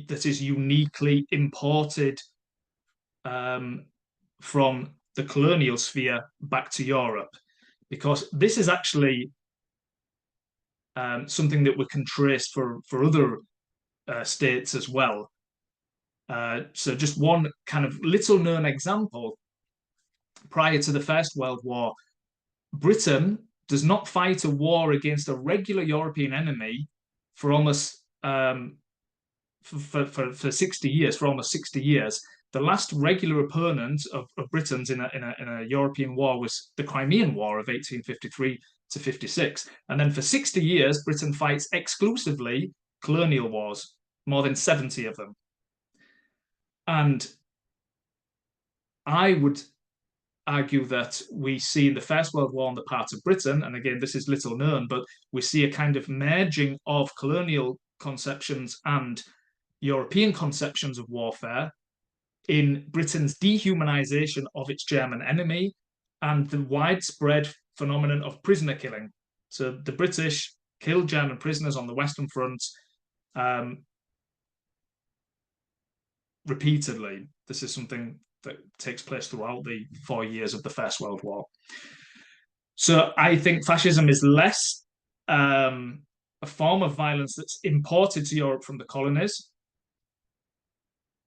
that is uniquely imported from the colonial sphere back to Europe, because this is actually something that we can trace for other states as well. So just one kind of little known example, prior to the First World War, Britain does not fight a war against a regular European enemy for almost for 60 years, for almost 60 years. The last regular opponent of Britain's in a European war was the Crimean War of 1853 to 56. And then for 60 years, Britain fights exclusively colonial wars, more than 70 of them. And I would argue that we see in the First World War on the part of Britain, and again, this is little known, but we see a kind of merging of colonial conceptions and European conceptions of warfare in Britain's dehumanization of its German enemy and the widespread phenomenon of prisoner killing. So the British killed German prisoners on the Western Front repeatedly. This is something that takes place throughout the 4 years of the First World War. So I think fascism is less a form of violence that's imported to Europe from the colonies.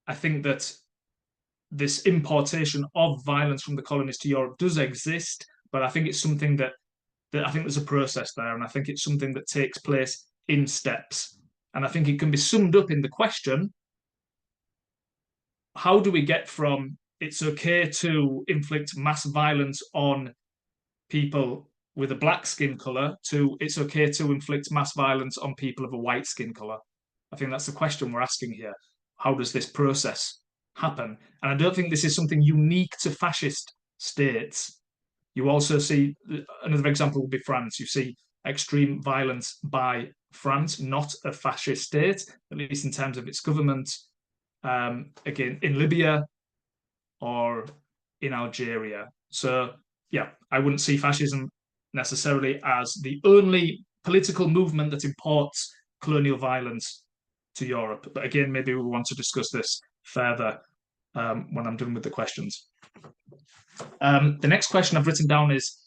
I think that this importation of violence from the colonies to Europe does exist, but I think it's something that I think there's a process there, and I think it's something that takes place in steps. And I think it can be summed up in the question, how do we get from it's okay to inflict mass violence on people with a black skin color to it's okay to inflict mass violence on people of a white skin color? I think that's the question we're asking here. How does this process happen? And I don't think this is something unique to fascist states. You also see, another example would be France. You see extreme violence by France, not a fascist state, at least in terms of its government, again, in Libya or in Algeria. So, yeah, I wouldn't see fascism necessarily as the only political movement that imports colonial violence to Europe. But again, maybe we want to discuss this further when I'm done with the questions. The next question I've written down is,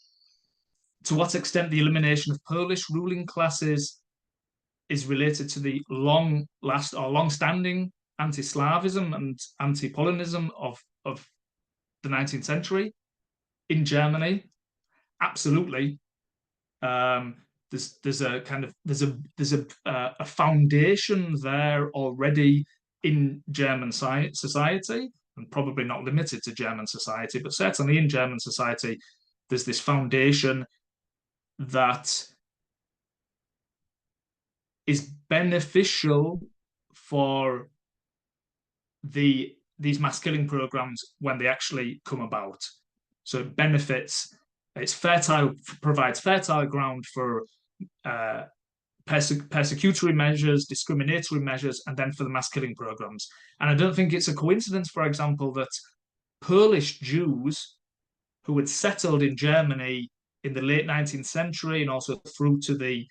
to what extent the elimination of Polish ruling classes is related to the long-standing anti-Slavism and anti-Polonism of the 19th century in Germany? Absolutely. There's a foundation there already in German society, and probably not limited to German society, but certainly in German society, there's this foundation that is beneficial for these mass killing programs when they actually come about. So it benefits, it's fertile, provides fertile ground for persecutory measures, discriminatory measures, and then for the mass killing programs. And I don't think it's a coincidence, for example, that Polish Jews who had settled in Germany in the late 19th century and also through the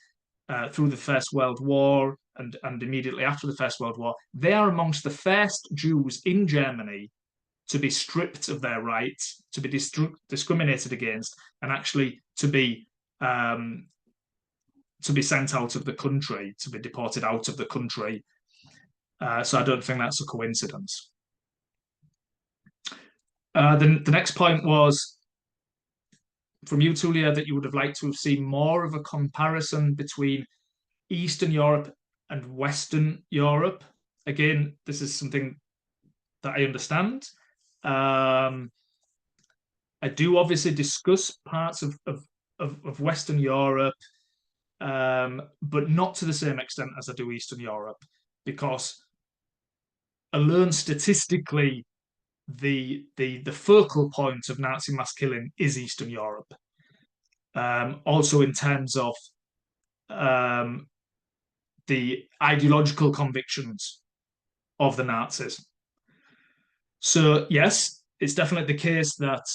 First World War and immediately after the First World War, they are amongst the first Jews in Germany to be stripped of their rights, to be discriminated against, and actually to be sent out of the country, to be deported out of the country. So I don't think that's a coincidence. The next point was from you, Tullia, that you would have liked to have seen more of a comparison between Eastern Europe and Western Europe. Again, this is something that I understand. I do obviously discuss parts of Western Europe, but not to the same extent as I do Eastern Europe, because alone statistically, the focal point of Nazi mass killing is Eastern Europe. Also in terms of the ideological convictions of the Nazis. So yes, it's definitely the case that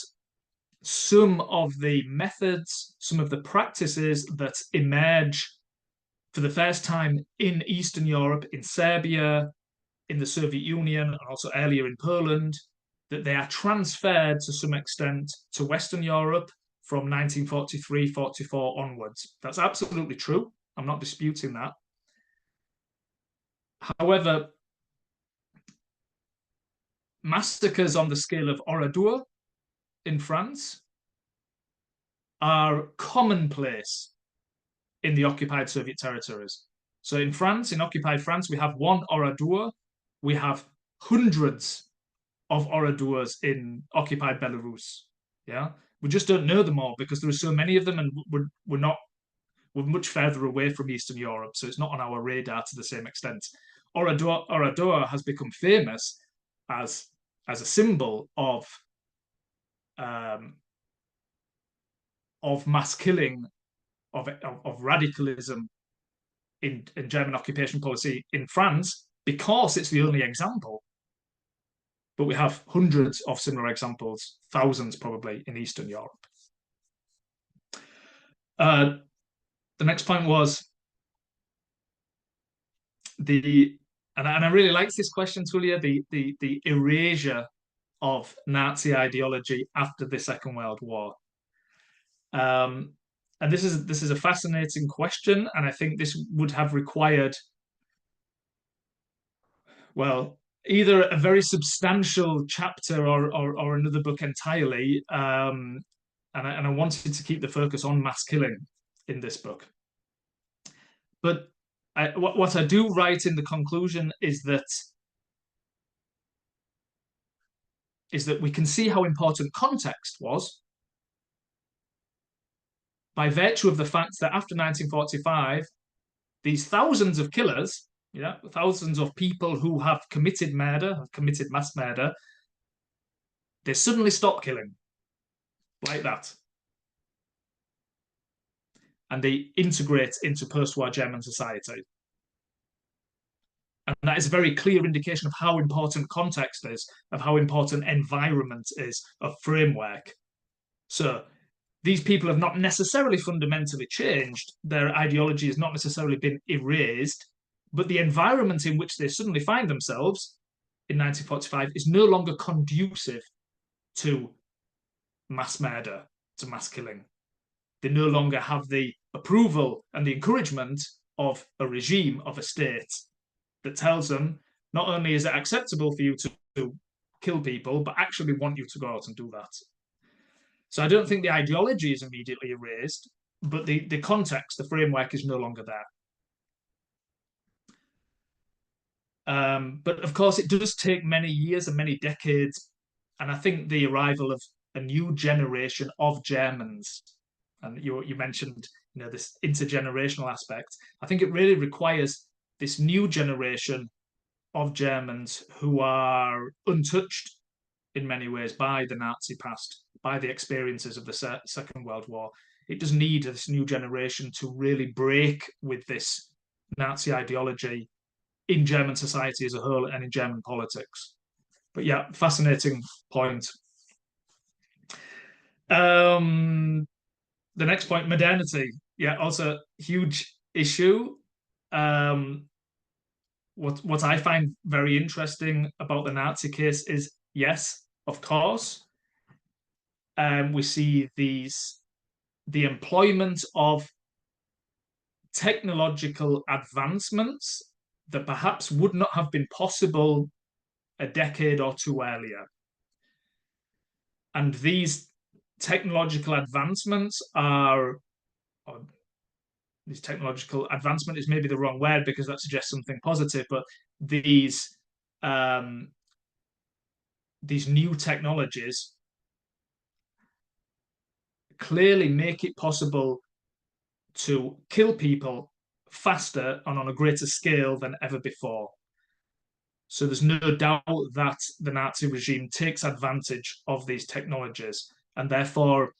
some of the methods, some of the practices that emerge for the first time in Eastern Europe, in Serbia, in the Soviet Union, and also earlier in Poland, that they are transferred to some extent to Western Europe from 1943-44 onwards. That's absolutely true. I'm not disputing that. However, massacres on the scale of Oradour in France are commonplace in the occupied Soviet territories. So in France, in occupied France, we have one Oradour. We have hundreds of Oradours in occupied Belarus. Yeah, we just don't know them all because there are so many of them, and we're much further away from Eastern Europe, so it's not on our radar to the same extent. Oradour has become famous as a symbol of mass killing, of radicalism in German occupation policy in France, because it's the only example. But we have hundreds of similar examples, thousands probably, in Eastern Europe. The next point was and I really liked this question, Tullia, the erasure of Nazi ideology after the Second World War. And this is a fascinating question, and I think this would have required, well, either a very substantial chapter or another book entirely. And I wanted to keep the focus on mass killing in this book. But what I do write in the conclusion is that we can see how important context was by virtue of the fact that after 1945, these thousands of killers, thousands of people who have committed murder, have committed mass murder, they suddenly stop killing like that. And they integrate into post-war German society. And that is a very clear indication of how important context is, of how important environment is, of framework. So these people have not necessarily fundamentally changed. Their ideology has not necessarily been erased, but the environment in which they suddenly find themselves in 1945 is no longer conducive to mass murder, to mass killing. They no longer have the approval and the encouragement of a regime, of a state, that tells them not only is it acceptable for you to kill people, but actually want you to go out and do that. So I don't think the ideology is immediately erased, but the context, the framework is no longer there. But of course, it does take many years and many decades. And I think the arrival of a new generation of Germans, and you mentioned this intergenerational aspect, I think it really requires this new generation of Germans who are untouched in many ways by the Nazi past, by the experiences of the Second World War. It does need this new generation to really break with this Nazi ideology in German society as a whole and in German politics. But yeah, fascinating point. The next point, modernity. Yeah, also huge issue. What I find very interesting about the Nazi case is, yes, of course, we see the employment of technological advancements that perhaps would not have been possible a decade or two earlier. And these technological advancements are, this technological advancement is maybe the wrong word because that suggests something positive, but these new technologies clearly make it possible to kill people faster and on a greater scale than ever before. So there's no doubt that the Nazi regime takes advantage of these technologies, and therefore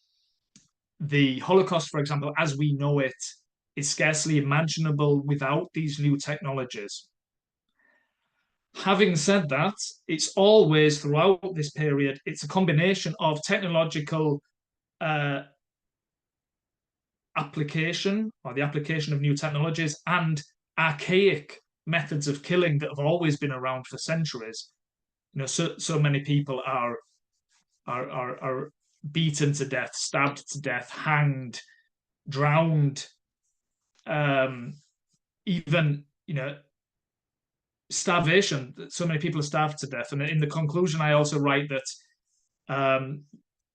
the Holocaust, for example, as we know it, is scarcely imaginable without these new technologies. Having said that, it's always throughout this period, it's a combination of technological application, or the application of new technologies, and archaic methods of killing that have always been around for centuries. You know, so many people are beaten to death, stabbed to death, hanged, drowned, even, you know, starvation. So many people are starved to death. And in the conclusion, I also write that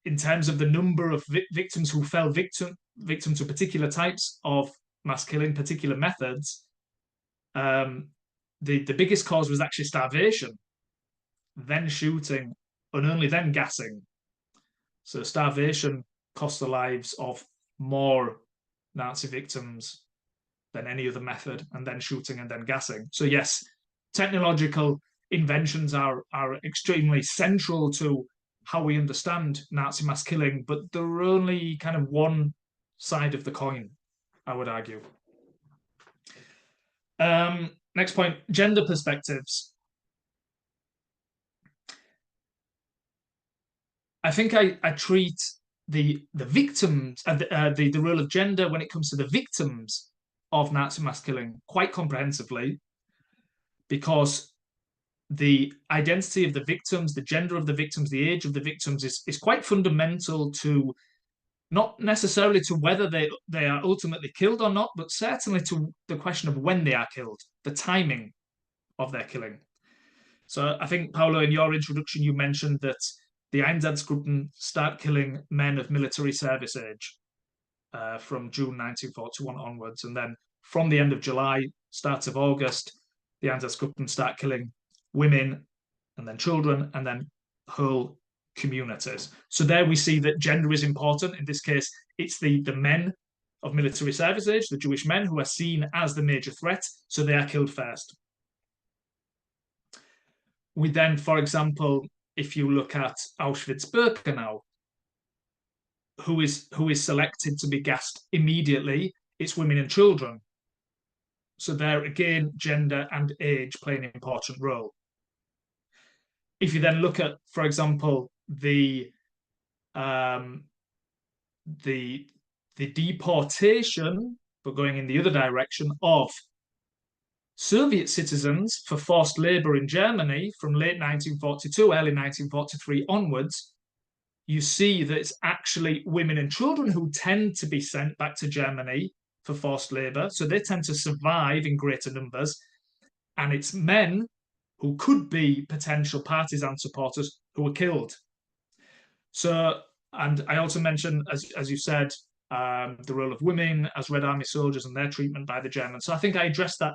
in terms of the number of victims who fell victim to particular types of mass killing, particular methods, the biggest cause was actually starvation, then shooting, and only then gassing. So starvation cost the lives of more Nazi victims than any other method, and then shooting and then gassing. So yes, technological inventions are extremely central to how we understand Nazi mass killing, but they're only kind of one side of the coin, I would argue. Next point, gender perspectives. I think I treat the victims, the role of gender when it comes to the victims of Nazi mass killing quite comprehensively, because the identity of the victims, the gender of the victims, the age of the victims is quite fundamental to not necessarily to whether they are ultimately killed or not, but certainly to the question of when they are killed, the timing of their killing. So I think, Paolo, in your introduction, you mentioned that the Einsatzgruppen start killing men of military service age from June 1941 onwards. And then from the end of July, start of August, the Einsatzgruppen start killing women and then children and then whole communities. So there we see that gender is important. In this case, it's the men of military service age, the Jewish men, who are seen as the major threat, so they are killed first. We then, for example, if you look at Auschwitz-Birkenau, who is selected to be gassed immediately, it's women and children. So there again, gender and age play an important role. If you then look at, for example, the deportation, but going in the other direction, of Soviet citizens for forced labor in Germany from late 1942, early 1943 onwards, you see that it's actually women and children who tend to be sent back to Germany for forced labor. So they tend to survive in greater numbers. And it's men who could be potential partisan supporters who were killed. So, and I also mentioned, as you said, the role of women as Red Army soldiers and their treatment by the Germans. So I think I addressed that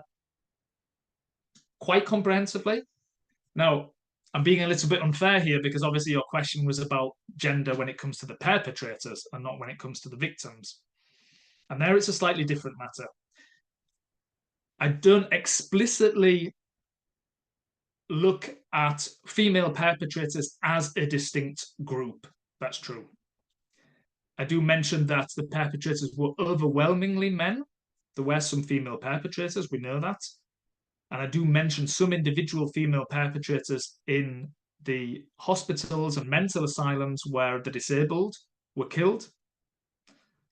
quite comprehensively. Now, I'm being a little bit unfair here because obviously your question was about gender when it comes to the perpetrators and not when it comes to the victims. And there it's a slightly different matter. I don't explicitly look at female perpetrators as a distinct group. That's true. I do mention that the perpetrators were overwhelmingly men. There were some female perpetrators, we know that. And I do mention some individual female perpetrators in the hospitals and mental asylums where the disabled were killed.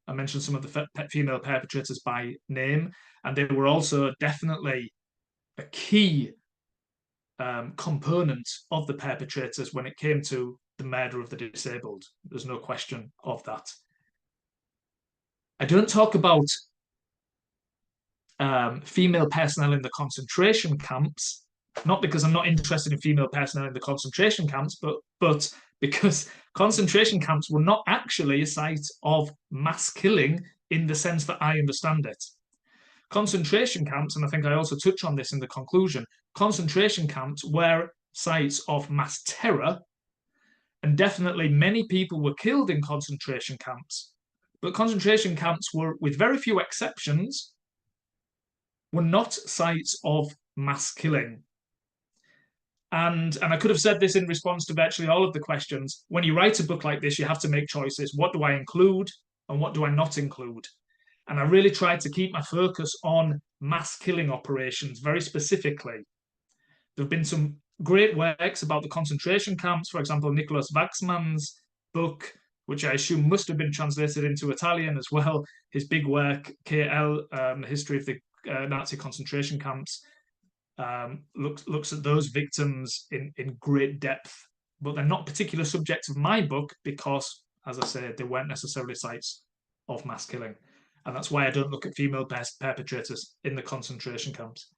I mentioned some of the female perpetrators by name, and they were also definitely a key component of the perpetrators when it came to the murder of the disabled. There's no question of that. I don't talk about female personnel in the concentration camps, not because I'm not interested in female personnel in the concentration camps, but because concentration camps were not actually a site of mass killing in the sense that I understand it. Concentration camps, and I think I also touch on this in the conclusion, concentration camps were sites of mass terror, and definitely many people were killed in concentration camps. But concentration camps were, with very few exceptions, were not sites of mass killing. And I could have said this in response to virtually all of the questions. When you write a book like this, you have to make choices. What do I include and what do I not include? And I really tried to keep my focus on mass killing operations very specifically. There have been some great works about the concentration camps, for example, Nicholas Waxman's book, which I assume must have been translated into Italian as well. His big work, KL, The History of the Nazi Concentration Camps, looks at those victims in great depth, but they're not particular subjects of my book because, as I say, they weren't necessarily sites of mass killing. And that's why I don't look at female perpetrators in the concentration camps.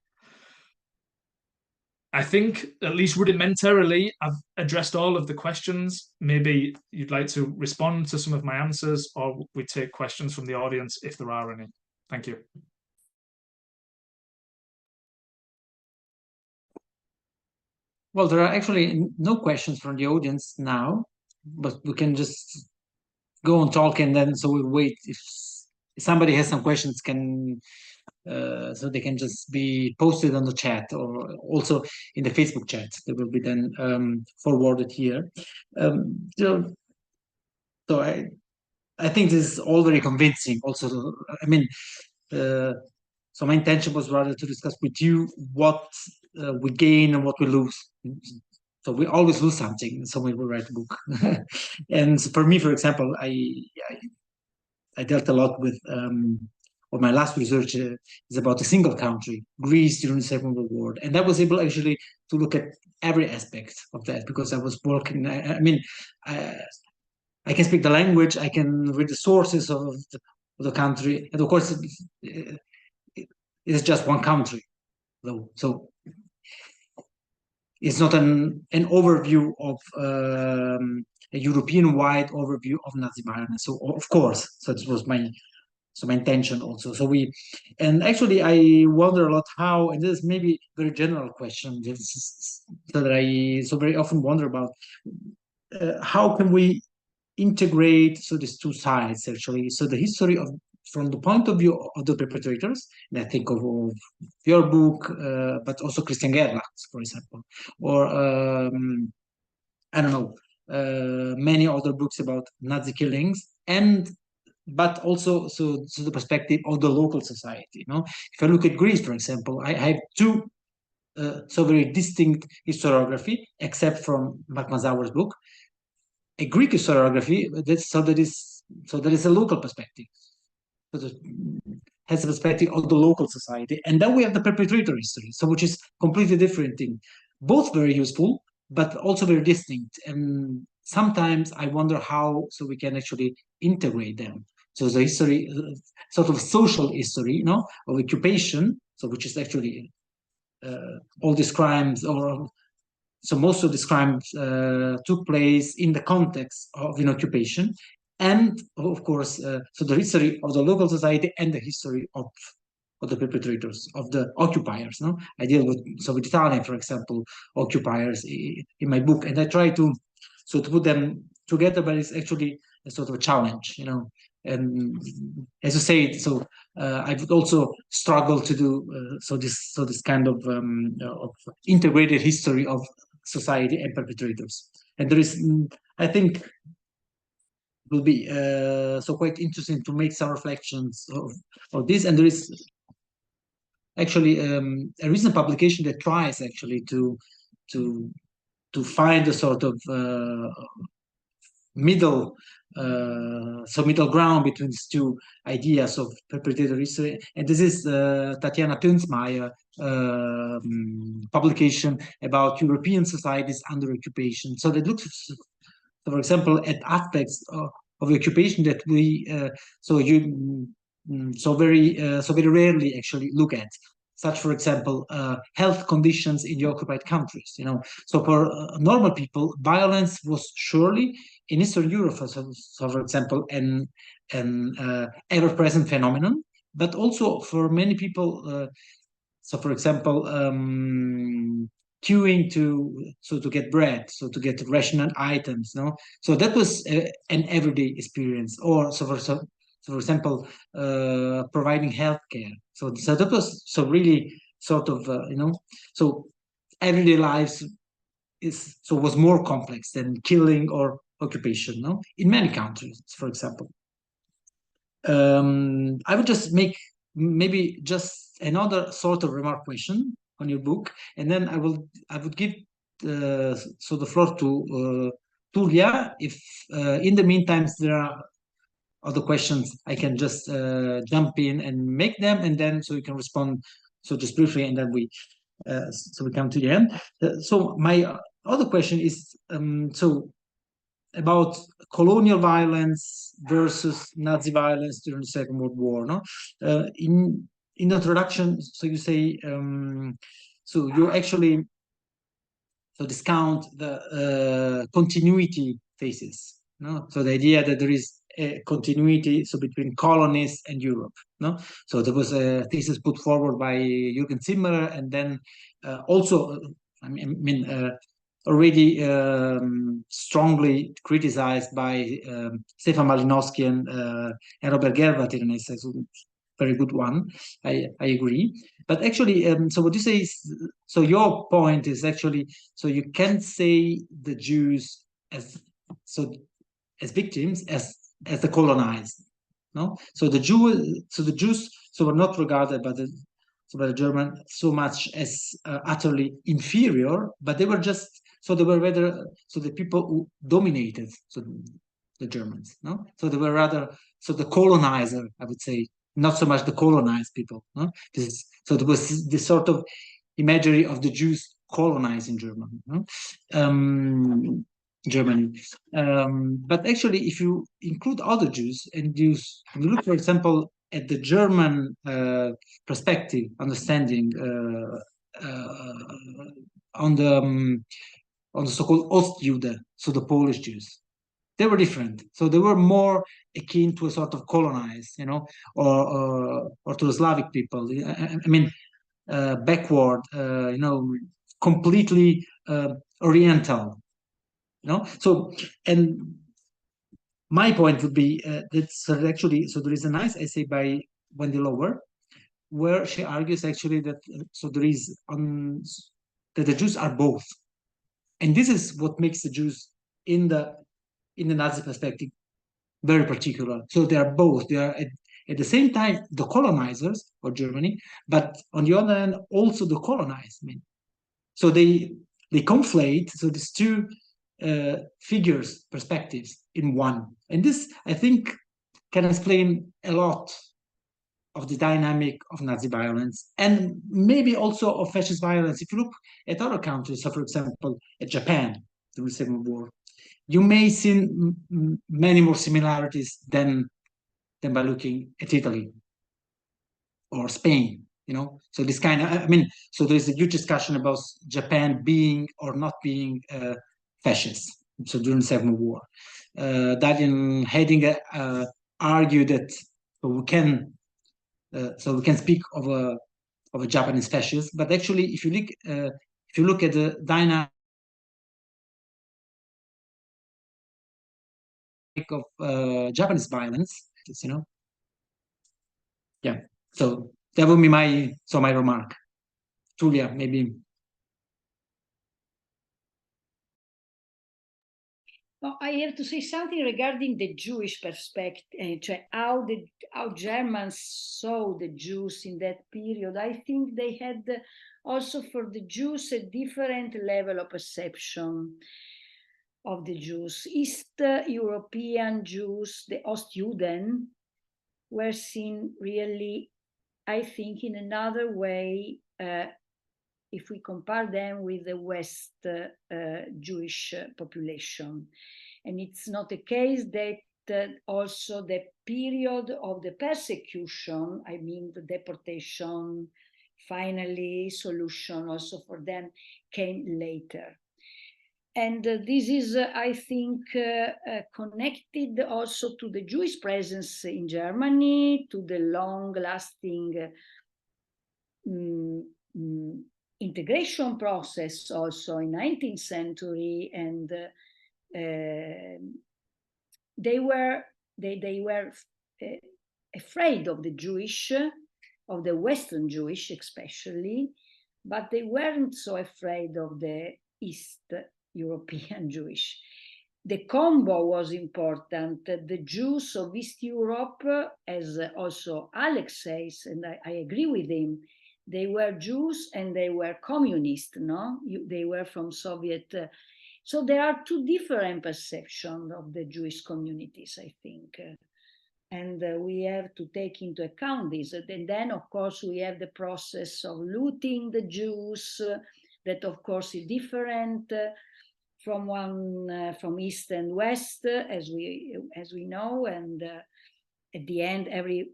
I think, at least rudimentarily, I've addressed all of the questions. Maybe you'd like to respond to some of my answers, or we take questions from the audience if there are any. Thank you. Well, there are actually no questions from the audience now, but we can just go on talking then. So we'll wait if somebody has some questions, so they can just be posted on the chat or also in the Facebook chat. They will be then forwarded here. So I think this is all very convincing. Also, I mean, so my intention was rather to discuss with you what we gain and what we lose. So we always lose something. So we will write a book. And for me, for example, I dealt a lot with, or my last research is about a single country, Greece during the Second World War. And I was able actually to look at every aspect of that because I was working, I mean, I can speak the language, I can read the sources of the country. And of course, it's just one country, though. So it's not an overview of a European-wide overview of Nazi violence. So of course, so this was my intention also. So and actually I wonder a lot how, and this is maybe a very general question that I so very often wonder about, how can we integrate these two sides actually? So the history of, from the point of view of the perpetrators, and I think of your book, but also Christian Gerlach's, for example, or I don't know, many other books about Nazi killings, but also so the perspective of the local society. You know, if I look at Greece, for example, I have two so very distinct historiography, except from Mark Mazauer's book. A Greek historiography, that is a local perspective. So has a perspective of the local society, and then we have the perpetrator history, so which is completely different thing. Both very useful, but also very distinct. And sometimes I wonder how so we can actually integrate them. So the history, sort of social history, you know, of occupation, so which is actually all these crimes, or so most of these crimes took place in the context of an occupation. And of course, so the history of the local society and the history of the perpetrators, of the occupiers. No, I deal with Italian, for example, occupiers in my book, and I try to put them together, but it's actually a sort of a challenge, you know. And as you say, I would also struggle to do this kind of integrated history of society and perpetrators. And there is, I think, will be quite interesting to make some reflections of this. And there is actually a recent publication that tries actually to find a sort of middle ground between these two ideas of perpetrator history. And this is Tatiana Tönsmeier publication about European societies under occupation. So that looks, for example, at aspects of occupation that we so very rarely actually look at, such, for example, health conditions in the occupied countries. So for normal people, violence was surely in Eastern Europe, so for example, an ever-present phenomenon, but also for many people. So, for example, queuing to get bread, so to get rationed items. So that was an everyday experience. Or for example, providing healthcare. So that was really sort of so everyday lives was more complex than killing or occupation. In many countries, for example. I would just make maybe just another sort of remark question on your book, and then I would give the floor to Tullia. If in the meantime there are other questions, I can just jump in and make them, and then so you can respond so just briefly, and then we come to the end. So my other question is about colonial violence versus Nazi violence during the Second World War. In the introduction, so you say, so you actually discount the continuity thesis. So the idea that there is a continuity between colonies and Europe. So there was a thesis put forward by Jürgen Zimmerer, and then also, already strongly criticized by Stefan Malinowski and Robert Gerwart in an essay. So very good one. I agree. But actually, so what you say is, so your point is actually, so you can't say the Jews as victims as the colonized. So the Jews were not regarded by the German so much as utterly inferior, but they were just they were rather the people who dominated the Germans. So they were rather the colonizer, I would say, not so much the colonized people. So there was this sort of imagery of the Jews colonizing Germany. But actually, if you include other Jews and you look, for example, at the German perspective, understanding on the so-called Ostjude, so the Polish Jews, they were different. So they were more akin to a sort of colonized, or to the Slavic people. I mean, backward, completely Oriental. So, and my point would be that actually, so there is a nice essay by Wendy Lower, where she argues actually that there is that the Jews are both, and this is what makes the Jews in the Nazi perspective very particular. So they are both. They are at the same time the colonizers of Germany, but on the other hand also the colonized. So they conflate these two figures, perspectives in one, and this I think can explain a lot of the dynamic of Nazi violence, and maybe also of fascist violence. If you look at other countries, so for example, at Japan during the Second War, you may see many more similarities than by looking at Italy or Spain. So this kind of, so there is a huge discussion about Japan being or not being fascist. So during the Second War, Dalian Hedinger argued that we can speak of a Japanese fascist, but actually, if you look at the dynamic of Japanese violence, yeah. So that would be my remark. Tullia, maybe. Oh, I have to say something regarding the Jewish perspective, how Germans saw the Jews in that period. I think they had also for the Jews a different level of perception of the Jews. East European Jews, the Ostjuden, were seen really, I think, in another way if we compare them with the West Jewish population. And it's not a case that also the period of the persecution, I mean the deportation, finally solution also for them, came later. And this is, I think, connected also to the Jewish presence in Germany, to the long-lasting integration process also in 19th century, and they were afraid of the Jewish, of the Western Jewish especially, but they weren't so afraid of the East European Jewish. The combo was important. The Jews of East Europe, as also Alex says, and I agree with him, they were Jews and they were communist, no? They were from Soviet. So there are two different perceptions of the Jewish communities, I think. And we have to take into account this. And then, of course, we have the process of looting the Jews, that, of course, is different from East and West, as we know. And at the end,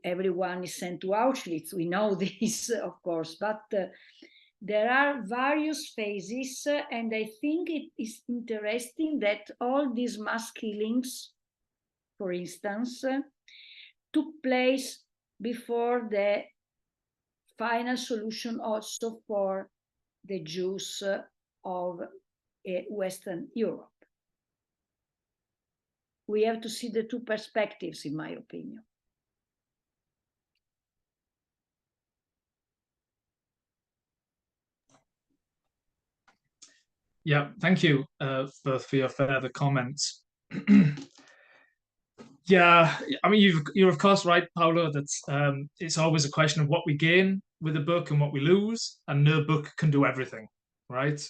everyone is sent to Auschwitz. We know this, of course, but there are various phases, and I think it is interesting that all these mass killings, for instance, took place before the final solution also for the Jews of Western Europe. We have to see the two perspectives, in my opinion. Yeah, thank you both for your further comments. Yeah, I mean, you're of course right, Paolo, that it's always a question of what we gain with a book and what we lose, and no book can do everything, right?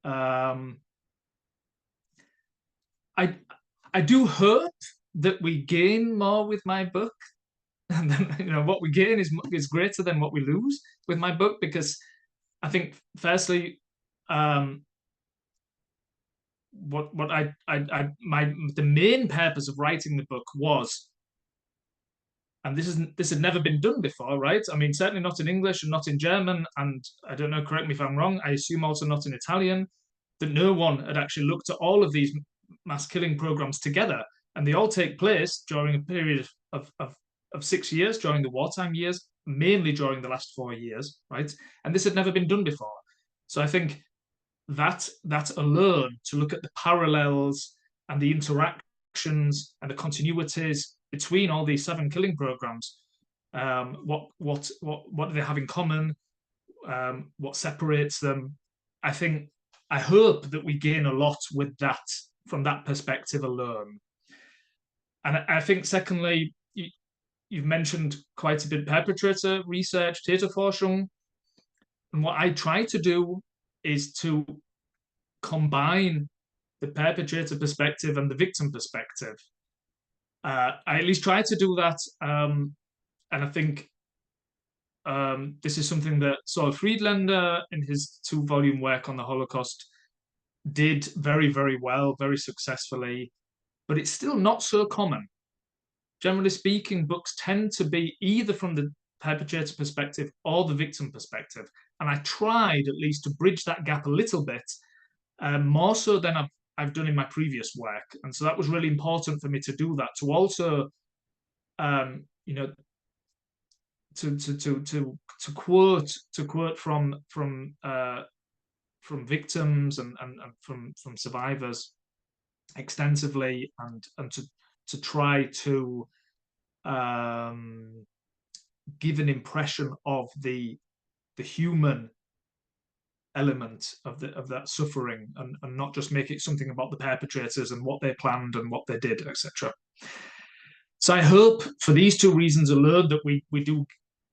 I do hope that we gain more with my book, and then what we gain is greater than what we lose with my book, because I think firstly, the main purpose of writing the book was, and this had never been done before, right? I mean, certainly not in English and not in German, and I don't know, correct me if I'm wrong, I assume also not in Italian, that no one had actually looked at all of these mass killing programs together, and they all take place during a period of 6 years, during the wartime years, mainly during the last 4 years, right? And this had never been done before. So I think that alone, to look at the parallels and the interactions and the continuities between all these 7 killing programs, what do they have in common, what separates them, I hope that we gain a lot with that, from that perspective alone. And I think secondly, you've mentioned quite a bit perpetrator research, Täterforschung, and what I try to do is to combine the perpetrator perspective and the victim perspective. I at least try to do that, and I think this is something that Saul Friedlander, in his 2-volume work on the Holocaust, did very, very well, very successfully, but it's still not so common. Generally speaking, books tend to be either from the perpetrator perspective or the victim perspective. And I tried at least to bridge that gap a little bit, more so than I've done in my previous work. And so that was really important for me to do that, to also, to quote from victims and from survivors extensively, and to try to give an impression of the human element of that suffering, and not just make it something about the perpetrators and what they planned and what they did, etc. So I hope for these 2 reasons alone that we do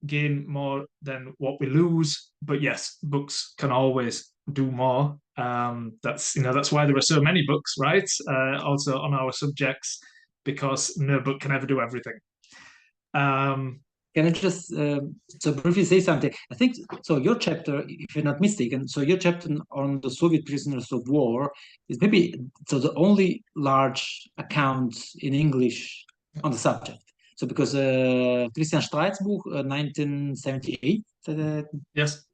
gain more than what we lose. But yes, books can always do more. That's why there are so many books, right? Also on our subjects, because no book can ever do everything. Can I just so briefly say something? I think so. Your chapter, if you're not mistaken, so your chapter on the Soviet prisoners of war is maybe the only large account in English on the subject. So because Christian Streit's book, 1978, Yes.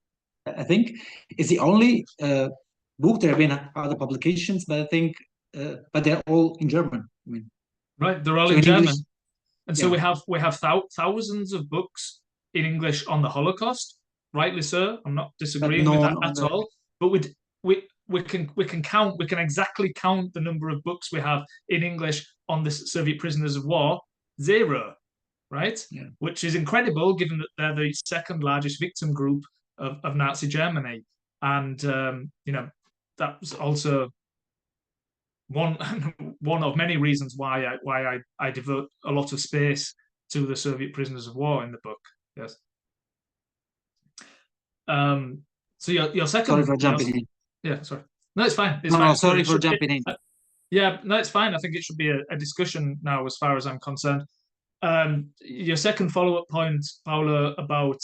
I think, is the only book. There have been other publications, but I think, but they're all in German. I mean, right, they're all so in German. English, And so we have thousands of books in English on the Holocaust, rightly so. I'm not disagreeing with that at all. But we can exactly count the number of books we have in English on the Soviet prisoners of war, 0, right? Yeah. Which is incredible, given that they're the second largest victim group of Nazi Germany, and you know, that was also one of many reasons why I devote a lot of space to the Soviet prisoners of war in the book. Yes. So your second. Sorry for jumping in. Yeah, sorry. No, it's fine. It's no, fine. no, sorry for jumping in. Yeah, no, it's fine. I think it should be a discussion now, as far as I'm concerned. Your second follow-up point, Paolo, about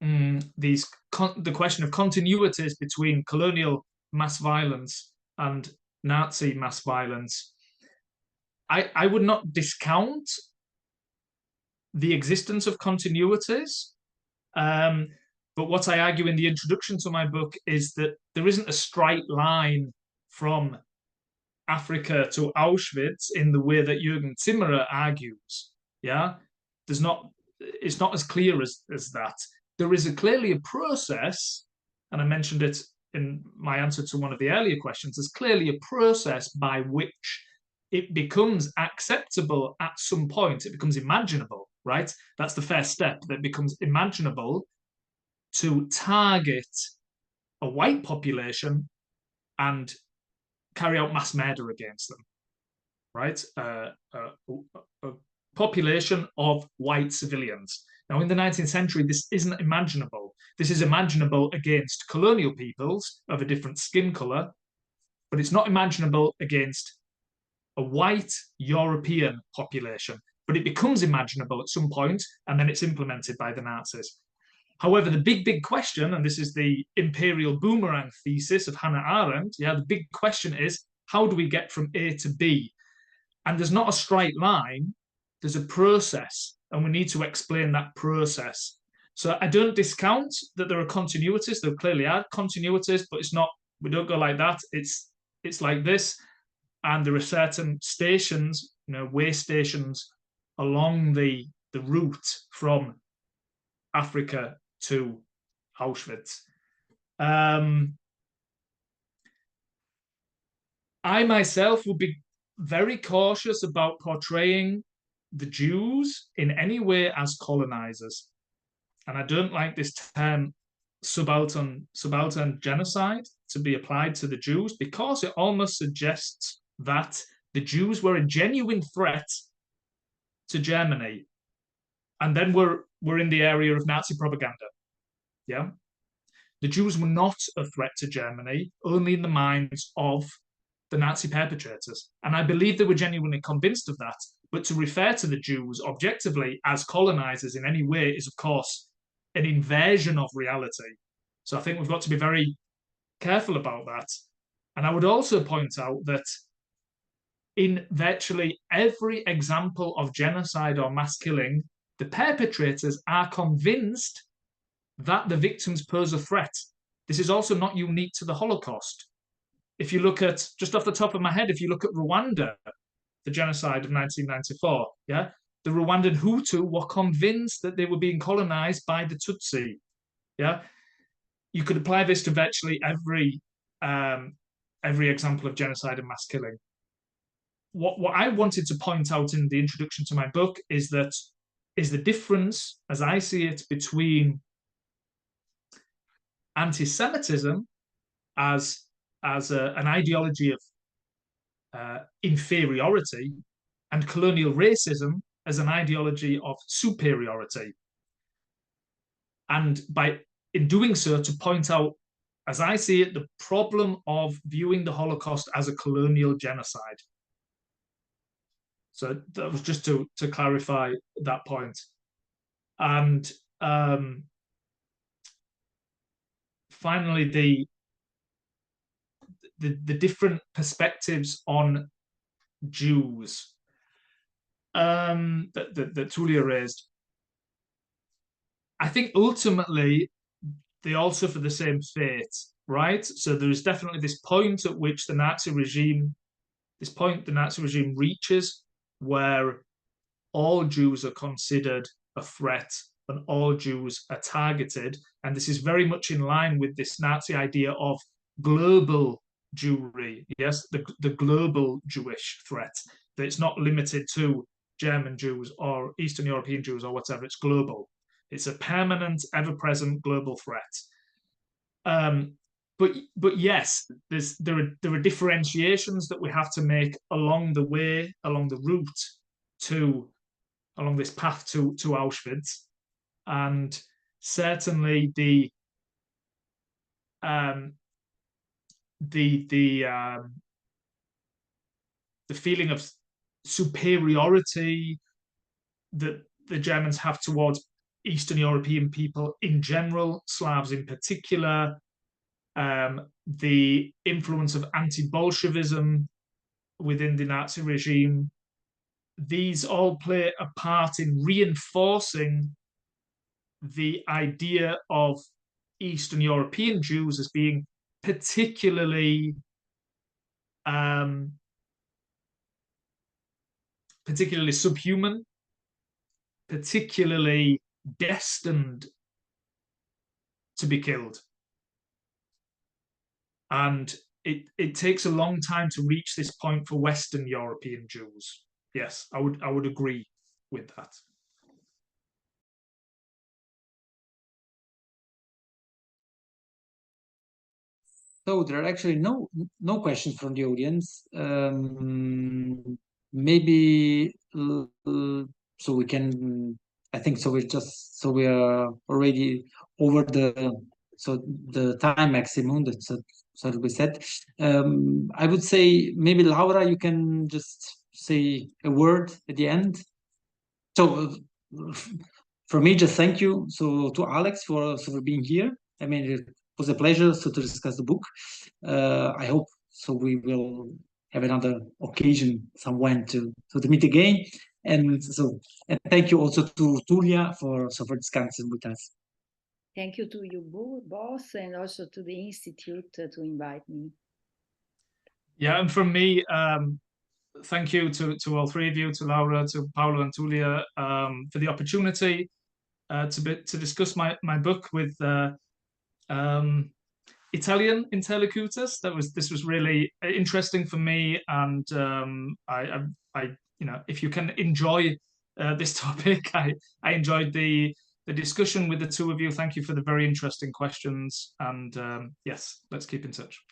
the question of continuities between colonial mass violence and Nazi mass violence. I would not discount the existence of continuities, but what I argue in the introduction to my book is that there isn't a straight line from Africa to Auschwitz in the way that Jürgen Zimmerer argues. Yeah, it's not as clear as that. There is clearly a process, and I mentioned it in my answer to one of the earlier questions. There's clearly a process by which it becomes acceptable at some point. It becomes imaginable, right? That's the first step, that becomes imaginable to target a white population and carry out mass murder against them, right? A population of white civilians. Now, in the 19th century, this isn't imaginable. This is imaginable against colonial peoples of a different skin color, but it's not imaginable against a white European population. But it becomes imaginable at some point, and then it's implemented by the Nazis. However, the big question, and this is the imperial boomerang thesis of Hannah Arendt, yeah, the big question is, how do we get from A to B? And there's not a straight line, there's a process, and we need to explain that process. So I don't discount that there are continuities. There clearly are continuities, but it's not, we don't go like that. It's like this. And there are certain stations, way stations along the route from Africa to Auschwitz. I myself would be very cautious about portraying the Jews in any way as colonizers. And I don't like this term subaltern genocide to be applied to the Jews, because it almost suggests that the Jews were a genuine threat to Germany, and then we're in the area of Nazi propaganda. Yeah, the Jews were not a threat to Germany, only in the minds of the Nazi perpetrators, and I believe they were genuinely convinced of that. But to refer to the Jews objectively as colonizers in any way is, of course, an inversion of reality. So I think we've got to be very careful about that. And I would also point out that in virtually every example of genocide or mass killing, the perpetrators are convinced that the victims pose a threat. This is also not unique to the Holocaust. If you look at, just off the top of my head, if you look at Rwanda, the genocide of 1994, yeah, the Rwandan Hutu were convinced that they were being colonized by the Tutsi. Yeah, you could apply this to virtually every example of genocide and mass killing. What I wanted to point out in the introduction to my book is the difference, as I see it, between anti-Semitism as an ideology of inferiority, and colonial racism as an ideology of superiority. And in doing so, to point out, as I see it, the problem of viewing the Holocaust as a colonial genocide. So that was just to clarify that point. And finally, the different perspectives on Jews. that Tullia raised, I think ultimately they all suffer the same fate, right? So there is definitely this point at which the Nazi regime reaches where all Jews are considered a threat and all Jews are targeted. And this is very much in line with this Nazi idea of global Jewry, yes, the global Jewish threat, that it's not limited to German Jews or Eastern European Jews or whatever, it's global. It's a permanent, ever-present global threat. But yes, there are differentiations that we have to make along the way, along the route along this path to Auschwitz, and certainly the feeling of superiority that the Germans have towards Eastern European people in general, Slavs in particular, the influence of anti-Bolshevism within the Nazi regime, these all play a part in reinforcing the idea of Eastern European Jews as being particularly subhuman, particularly destined to be killed. And it takes a long time to reach this point for Western European Jews. Yes, I would agree with that. So there are actually no questions from the audience. Maybe so we can. I think so. We are already over the time maximum that so we said. I would say maybe Laura, you can just say a word at the end. So for me, just thank you. So to Alex for being here. I mean, it was a pleasure to discuss the book. I hope so we will have another occasion somewhere to meet again. And thank you also to Tullia for discussing with us. Thank you to you both, and also to the Institute to invite me. Yeah, and from me, thank you to all three of you, to Laura, to Paolo and Tullia, for the opportunity to discuss my book with Italian interlocutors. This was really interesting for me, and I if you can enjoy this topic, I enjoyed the discussion with the two of you. Thank you for the very interesting questions, and yes, let's keep in touch.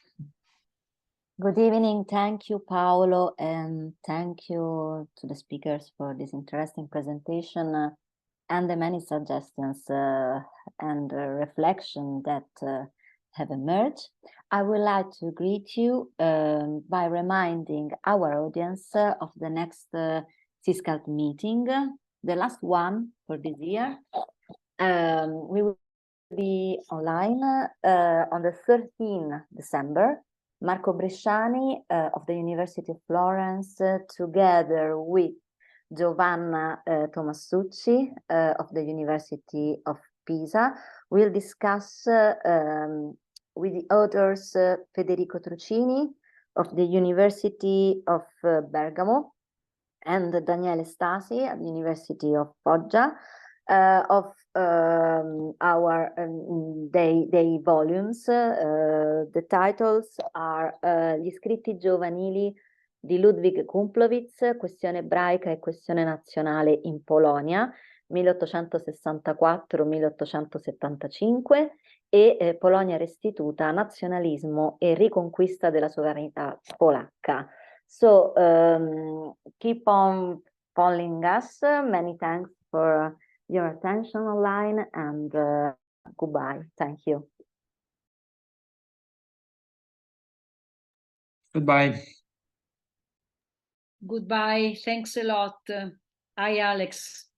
Good evening. Thank you, Paolo, and thank you to the speakers for this interesting presentation and the many suggestions and reflection that have emerged. I would like to greet you by reminding our audience of the next Siscalt meeting, the last one for this year. We will be online on the 13th December. Marco Bresciani of the University of Florence, together with Giovanna Tomassucci of the University of Pisa, will discuss with the authors Federico Trucini of the University of Bergamo and Daniele Stasi at the University of Foggia of our day volumes. The titles are Gli scritti giovanili di Ludwig Kumplowitz, questione ebraica e questione nazionale in Polonia, 1874-1875, e Polonia restituta, nazionalismo e riconquista della sovranità polacca. So keep on following us. Many thanks for your attention online, and goodbye. Thank you. Goodbye. Goodbye. Thanks a lot. Hi, Alex.